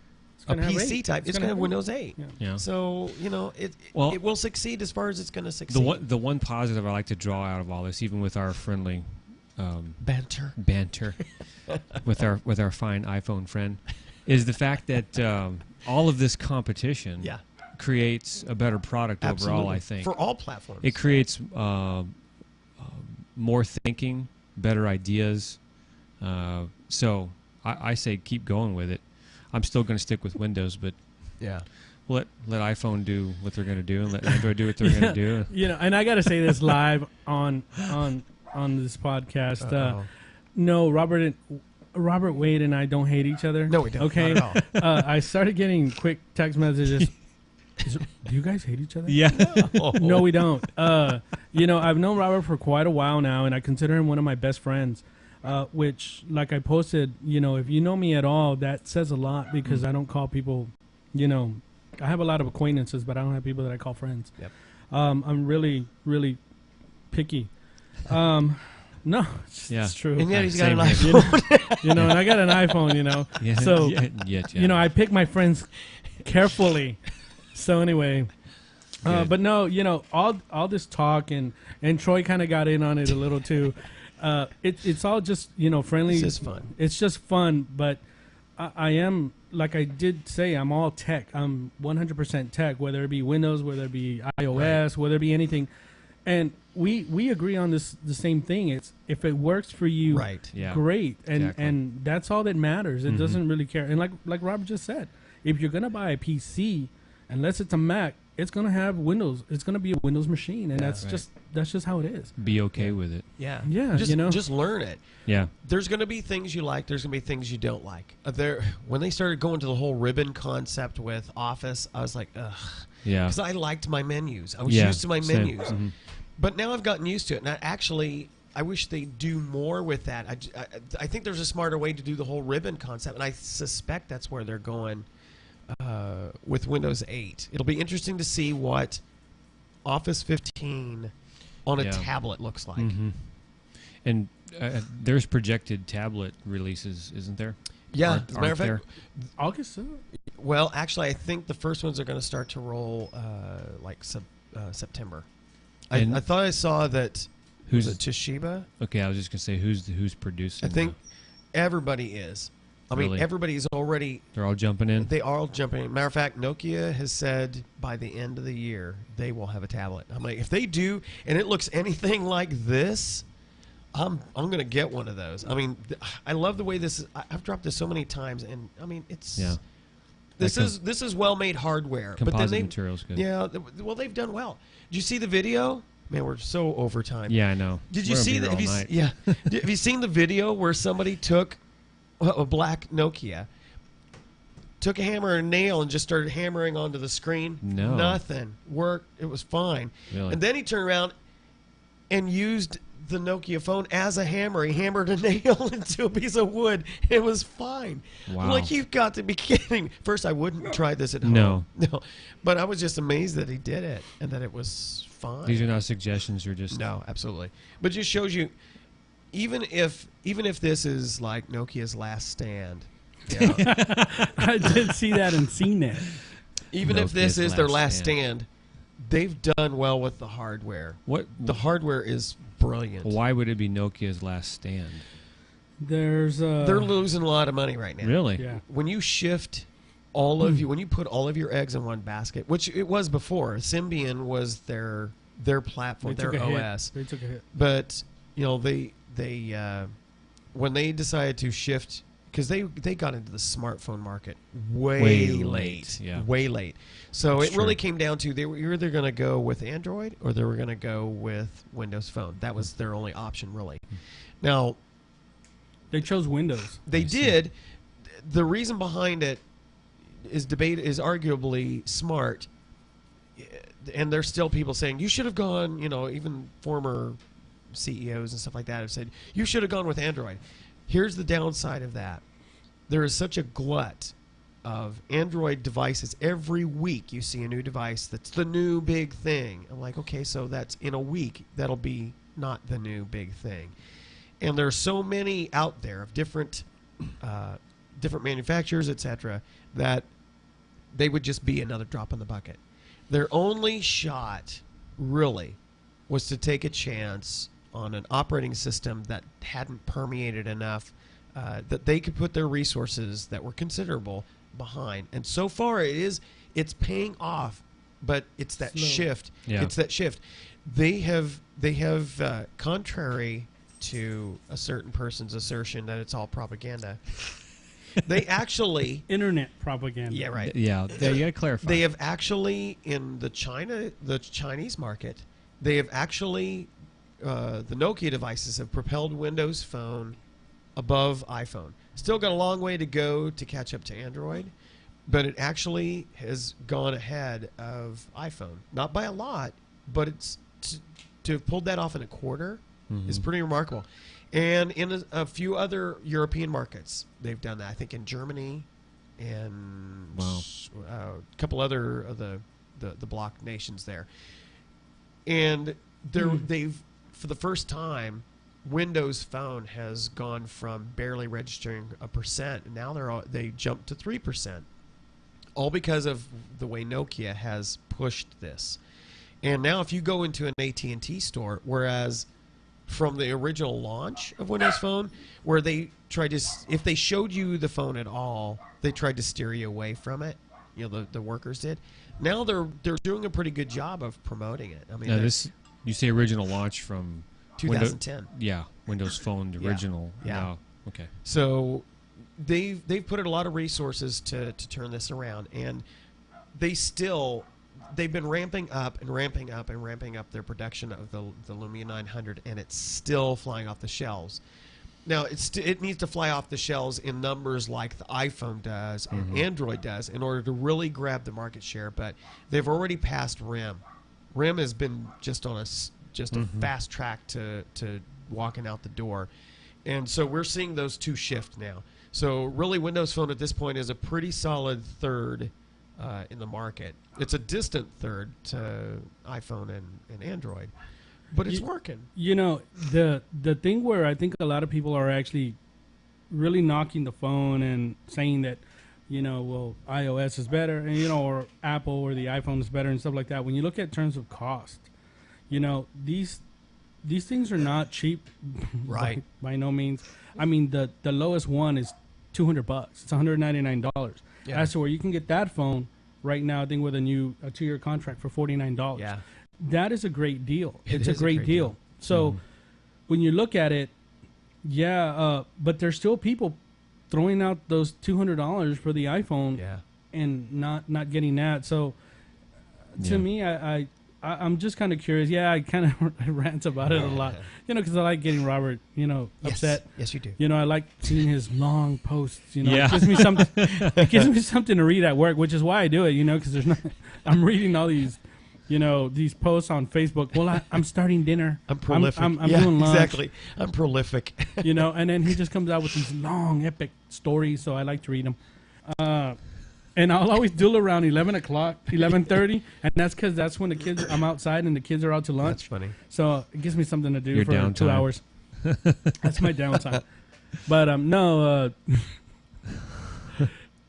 a gonna have PC 8. type, it's going to have Windows 8. Yeah. Yeah. So, you know, it will succeed as far as it's going to succeed. The one positive I like to draw out of all this, even with our friendly Banter. banter with our fine iPhone friend, is the fact that all of this competition Yeah. creates a better product Absolutely. overall. I think For all platforms. it creates more thinking, better ideas. So I say keep going with it. I'm still going to stick with Windows, but yeah. let iPhone do what they're going to do, and let Android do what they're going to do. You know, and I got to say this live on this podcast. Uh-oh. No, Robert Wade and I don't hate each other. No, we don't. Okay. Not at all. I started getting quick text messages. Do you guys hate each other? Yeah. No, we don't. You know, I've known Robert for quite a while now, and I consider him one of my best friends. Which, like I posted, you know, if you know me at all, that says a lot because I don't call people, you know, I have a lot of acquaintances, but I don't have people that I call friends. Yep. I'm really, really picky. No, it's true. And yet he's got Same an here. iPhone. You know, and I got an iPhone, you know. Yeah. So, yeah. you know, I pick my friends carefully. So anyway, Good. but no, you know, all this talk and Troy kind of got in on it a little too. It's all just, you know, friendly. It's just fun. It's just fun, but I am, like I did say, I'm all tech. I'm 100% tech, whether it be Windows, whether it be iOS, whether it be anything. And we agree on the same thing. It's if it works for you, Right. Yeah. great, and Exactly. and that's all that matters. It Mhm. doesn't really care. And like Robert just said, if you're gonna buy a PC, unless it's a Mac, it's gonna have Windows. It's gonna be a Windows machine, and Yeah, that's right. just how it is. Be okay with it. Yeah. Yeah, Just, you know. just learn it. Yeah. There's going to be things you like. There's going to be things you don't like. When they started going to the whole ribbon concept with Office, I was like, ugh. Yeah. Because I liked my menus. I was Yeah, used to my same. menus. Mhm. But now I've gotten used to it. And I wish they do more with that. I think there's a smarter way to do the whole ribbon concept. And I suspect that's where they're going with Windows 8. It'll be interesting to see what Office 15 on a Yeah. tablet looks like. Mhm. And there's projected tablet releases, isn't there? Yeah, Aren't- as a matter of aren't fact, August. well, actually, I think the first ones are going to start to roll like September. And- I thought I saw that. Who's Was it Toshiba? Okay, I was just gonna say who's producing. I think everybody is. I mean, Really? everybody's already. they're all jumping in. They are all jumping in. Matter of fact, Nokia has said by the end of the year they will have a tablet. I'm like, if they do, and it looks anything like this, I'm going to get one of those. I mean, I love the way this is. I've dropped this so many times, and I mean, it's. Yeah. This That is well made hardware. But then Composite they, material's good. yeah, well, they've done well. Did you see the video? Man, we're so over time. Yeah, I know. Did you We're gonna see be that? here all night. Yeah. Have you seen the video where somebody took a black Nokia, took a hammer and nail, and just started hammering onto the screen? No. Nothing worked. It was fine. Really? And then he turned around and used the Nokia phone as a hammer. He hammered a nail into a piece of wood. It was fine. I'm Wow. like, you've got to be kidding. First, I wouldn't try this at home. No. No. But I was just amazed that he did it and that it was fine. These are not suggestions. You're just No, absolutely. But it just shows you, even if this is like Nokia's last stand, you know, I did see that and seen that. even if this Nokia's is their last last stand. stand, they've done well with the hardware. What? The hardware is brilliant. Why would it be Nokia's last stand? There's They're losing a lot of money right now. Really? yeah. When you shift all of you, when you put all of your eggs in one basket, which it was before, Symbian was their platform, They their took a hit. OS. They took a hit. But you know, they when they decided to shift, because they got into the smartphone market way Way late, late, yeah. way late. So That's it really true. came down to they were either going to go with Android or they were going to go with Windows Phone. That was their only option, really. Now They chose Windows. they I see. did. The reason behind it is arguably smart. and there's still people saying you should have gone. Even former CEOs and stuff like that have said you should have gone with Android. Here's the downside of that: there is such a glut of Android devices. Every week you see a new device that's the new big thing. I'm like, okay, so that's in a week. That'll be not the new big thing. And there are so many out there of different manufacturers, etc., that they would just be another drop in the bucket. Their only shot, really, was to take a chance on an operating system that hadn't permeated enough that they could put their resources that were considerable behind. And so far it's paying off, but it's that shift. Yeah. It's that shift. They have contrary to a certain person's assertion that it's all propaganda. They actually Internet propaganda. Yeah, right. Yeah, you gotta clarify. They have actually in the Chinese market, they have actually the Nokia devices have propelled Windows Phone above iPhone. Still got a long way to go to catch up to Android, but it actually has gone ahead of iPhone. Not by a lot, but it's to have pulled that off in a quarter is pretty remarkable. And in a few other European markets, they've done that. I think in Germany and a couple other of the bloc nations there. And they've, for the first time, Windows Phone has gone from barely registering 1%, and now they jumped to 3%, all because of the way Nokia has pushed this. And now, if you go into an AT&T store, whereas from the original launch of Windows Phone, where they tried to, if they showed you the phone at all, they tried to steer you away from it. The workers did. Now they're doing a pretty good job of promoting it. I mean, now you say original launch from 2010. Windows Phone, the original. Yeah. No. Okay. So they've put in a lot of resources to turn this around, and they've been ramping up their production of the Lumia 900, and it's still flying off the shelves. Now it needs to fly off the shelves in numbers like the iPhone does and Android does in order to really grab the market share. But they've already passed RIM. RIM has been just on a fast track to walking out the door, and so we're seeing those two shift now. So really, Windows Phone at this point is a pretty solid third in the market. It's a distant third to iPhone and Android, but it's working. The thing where I think a lot of people are actually really knocking the phone and saying that, iOS is better, and or Apple or the iPhone is better and stuff like that. When you look at terms of cost, these things are not cheap, right? by no means. I mean, the lowest one is $200. It's $199. Yeah. As to where you can get that phone right now, I think with a 2-year contract for $49. Yeah, that is a great deal. It's a is great deal. So when you look at it, but there's still people throwing out those $200 for the iPhone, and not getting that. So to me, I'm just kind of curious. Yeah, I kind of rant about it a lot, because I like getting Robert, upset. Yes, you do. I like seeing his long posts. It gives me something. It gives me something to read at work, which is why I do it. Because there's not. I'm reading all these, these posts on Facebook. Well, I'm starting dinner. I'm prolific. I'm doing lunch. Exactly. I'm prolific. And then he just comes out with these long, epic stories. So I like to read them. And I'll always do around 11 o'clock, 11:30, and that's because that's when I'm outside and the kids are out to lunch. That's funny. So it gives me something to do Your for downtime. 2 hours. That's my downtime. But no,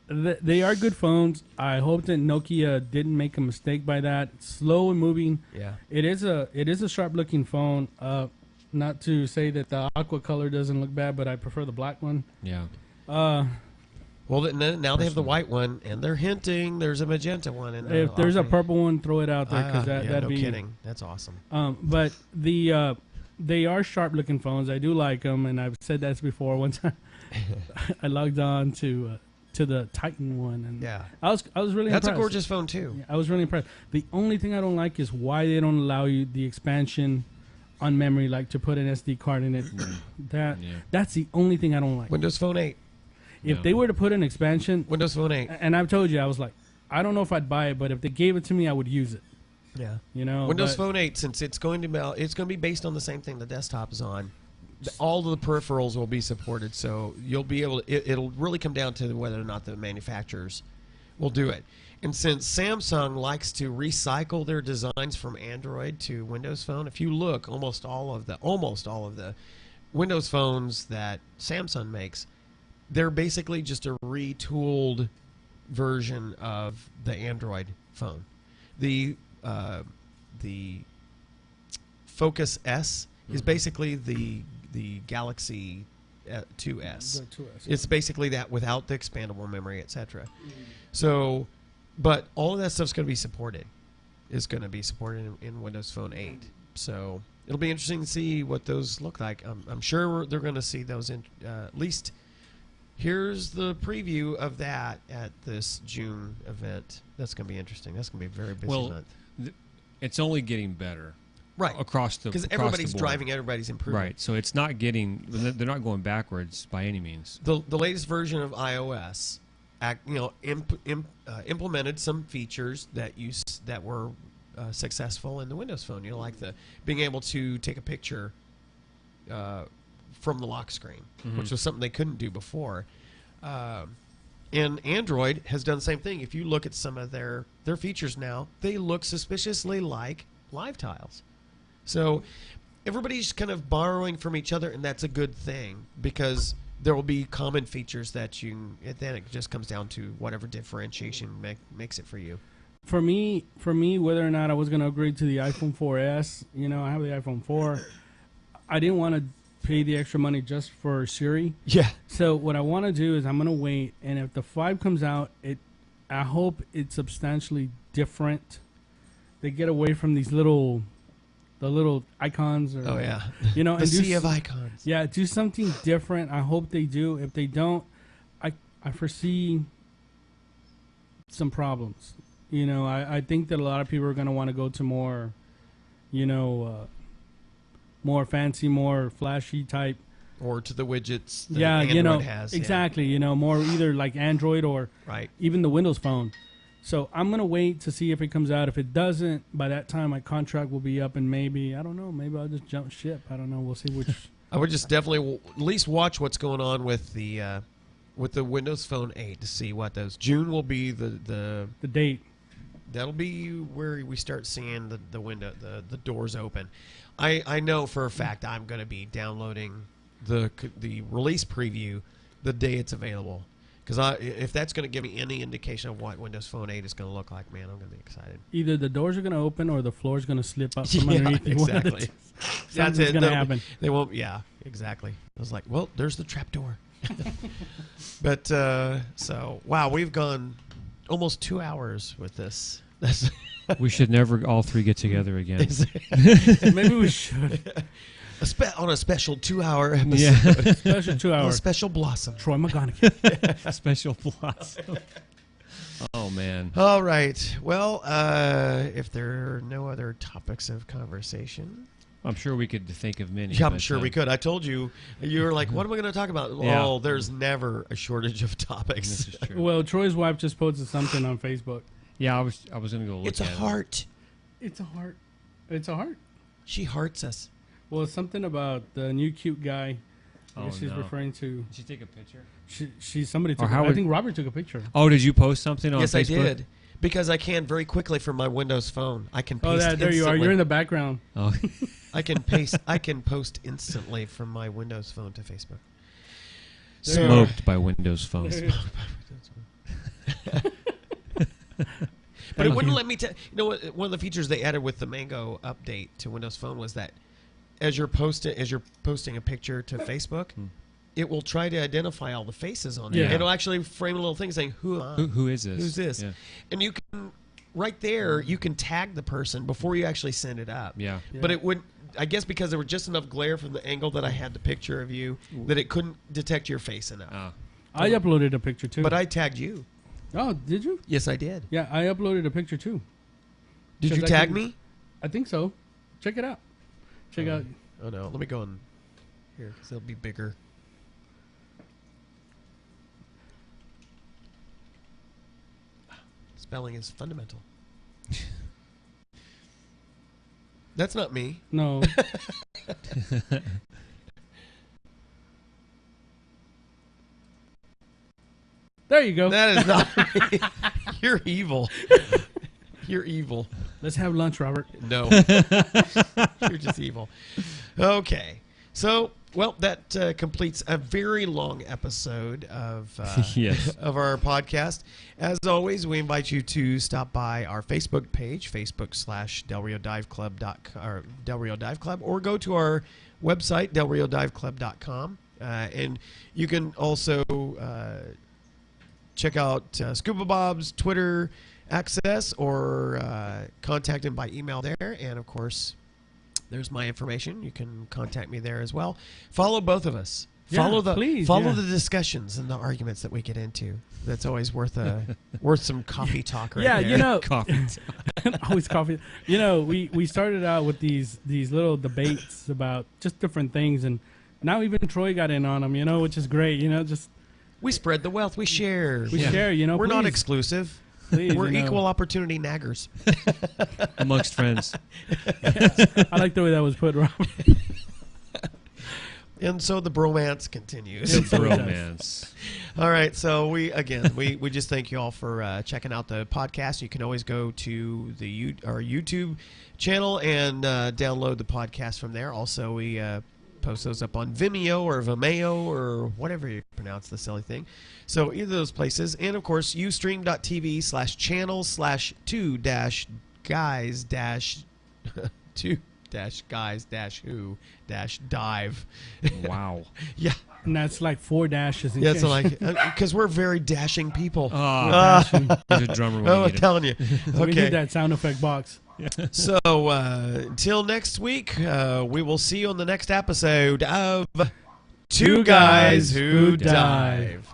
they are good phones. I hope that Nokia didn't make a mistake by that. It's slow and moving. Yeah. It is a sharp looking phone. Not to say that the aqua color doesn't look bad, but I prefer the black one. Yeah. Well, now they have the white one, and they're hinting there's a magenta one. If there's a purple one, throw it out there because that'd no be kidding. That's awesome. But they are sharp looking phones. I do like them, and I've said that before. One time, I logged on to the Titan one, and I was really that's impressed. a gorgeous phone too. Yeah, I was really impressed. The only thing I don't like is why they don't allow you the expansion on memory, like to put an SD card in it. That's the only thing I don't like. Windows Phone 8. If they were to put an expansion, Windows Phone 8. and I've told you, I was like, I don't know if I'd buy it, but if they gave it to me, I would use it. Yeah. You know, Windows but- Phone 8, since it's going to be based on the same thing the desktop is on. All of the peripherals will be supported, so you'll be able to, it'll really come down to whether or not the manufacturers will do it. And since Samsung likes to recycle their designs from Android to Windows Phone, if you look, almost all of the Windows phones that Samsung makes, they're basically just a retooled version of the Android phone. The Focus S is basically the Galaxy 2S. The 2S. It's basically that without the expandable memory, etc. So, but all of that stuff's going to be supported. Is going to be supported in Windows Phone 8. So it'll be interesting to see what those look like. I'm sure they're going to see those in at least. Here's the preview of that at this June event. That's going to be interesting. That's going to be a very busy month. It's only getting better. Right. Across the because across everybody's the board. driving, everybody's improving. Right. So it's not getting. They're not going backwards by any means. The latest version of iOS, implemented some features that were successful in the Windows Phone. You know, like the being able to take a picture from the lock screen, which was something they couldn't do before. And Android has done the same thing. If you look at some of their features now, they look suspiciously like Live Tiles. So everybody's kind of borrowing from each other, and that's a good thing because there will be common features that then it just comes down to whatever differentiation makes it for you. For me, whether or not I was going to upgrade to the iPhone 4S, you know, I have the iPhone 4. I didn't want to pay the extra money just for Siri. Yeah. So what I want to do is I'm going to wait, and if the 5 comes out, I hope it's substantially different. They get away from these little icons. Or, Oh yeah. you know, The and sea of icons. Yeah, do something different. I hope they do. If they don't, I foresee some problems. You know, I think that a lot of people are going to want to go to more, you know, more fancy, more flashy type. Or to the widgets that Yeah, Android you know, has. exactly. You know, more either like Android or Right. even the Windows Phone. So I'm going to wait to see if it comes out. If it doesn't, by that time my contract will be up, and maybe, I don't know, maybe I'll just jump ship. I don't know. We'll see which. I would just definitely at least watch what's going on with the Windows Phone 8 to see what those. June will be the date. That'll be where we start seeing the window, the doors open. I know for a fact I'm going to be downloading the release preview the day it's available. Because if that's going to give me any indication of what Windows Phone 8 is going to look like, man, I'm going to be excited. Either the doors are going to open or the floor is going to slip up from underneath. Exactly. Something's going to happen. They won't. Yeah, exactly. I was like, well, there's the trap door. But so wow, we've gone almost 2 hours with this. We should never all three get together again. Maybe we should. On a special 2-hour episode. Yeah. Special 2 On a hours. special blossom. Troy McGonagill. Special blossom. Oh man. All right. Well, if there are no other topics of conversation, I'm sure we could think of many. yeah, I'm but, sure we could. I told you, you were like, "What am I going to talk about?" Yeah. Oh, there's never a shortage of topics. This is true. Well, Troy's wife just posted something on Facebook. Yeah, I was going to go look It's a at it. heart. It's a heart. It's a heart. She hearts us. Well, something about the new cute guy. I Oh, guess she's no. referring to. Did you take a picture? Somebody took. how I would- think Robert took a picture. Oh, did you post something on Yes, Facebook? I did. Because I can very quickly from my Windows phone. I can paste Oh, there you are. instantly. You're in the background. Oh, I can paste. I can post instantly from my Windows phone to Facebook. There you are. smoked by Windows Phone. But it wouldn't let me. You know what? One of the features they added with the Mango update to Windows Phone was that as you're posting a picture to Facebook, it will try to identify all the faces on it. Yeah. It'll actually frame a little thing saying Who is this? who's this, Yeah. and you can right there you can tag the person before you actually send it up. Yeah. But it would. I guess because there was just enough glare from the angle that I had the picture of you that it couldn't detect your face enough. Ah. I uploaded a picture too. But I tagged you. Oh, did you? Yes, I did. Yeah, I uploaded a picture too. Did you Because I tag can- me? I think so. Check it out. Check out. Oh no, let me go in here because it'll be bigger. Spelling is fundamental. That's not me. No. There you go. That is not me. You're evil. You're evil. Let's have lunch, Robert. No. You're just evil. Okay. So, well, that completes a very long episode of Yes. of our podcast. As always, we invite you to stop by our Facebook page, Del Rio Dive Club, or go to our website, delriodiveclub.com. And you can also check out Scuba Bob's Twitter access or contact him by email there. And, of course, there's my information. You can contact me there as well. Follow both of us. Yeah, Follow the please, the discussions and the arguments that we get into. That's always worth some coffee talk right Yeah, there. you know, Coffee. always coffee. You know, we started out with these little debates about just different things, and now even Troy got in on them. You know, which is great. You know, just We spread the wealth. We share. we share. You know, We're not please, exclusive. please, We're you know. equal opportunity naggers. Amongst friends. I like the way that was put, Robert. And so the bromance continues. Yes, it does. Romance. All right, so we just thank you all for checking out the podcast. You can always go to our YouTube channel and download the podcast from there. Also, we post those up on Vimeo or whatever you pronounce the silly thing. So either of those places, and of course, ustream.tv/channel/2-guys-who-dive. Wow. Yeah. And that's like 4 dashes. In Yeah, case. so like, because we're very dashing people. He's a drummer when Oh, you I'm need it. telling you. We need Okay. that sound effect box. So until next week, we will see you on the next episode of Two Guys Who Dive.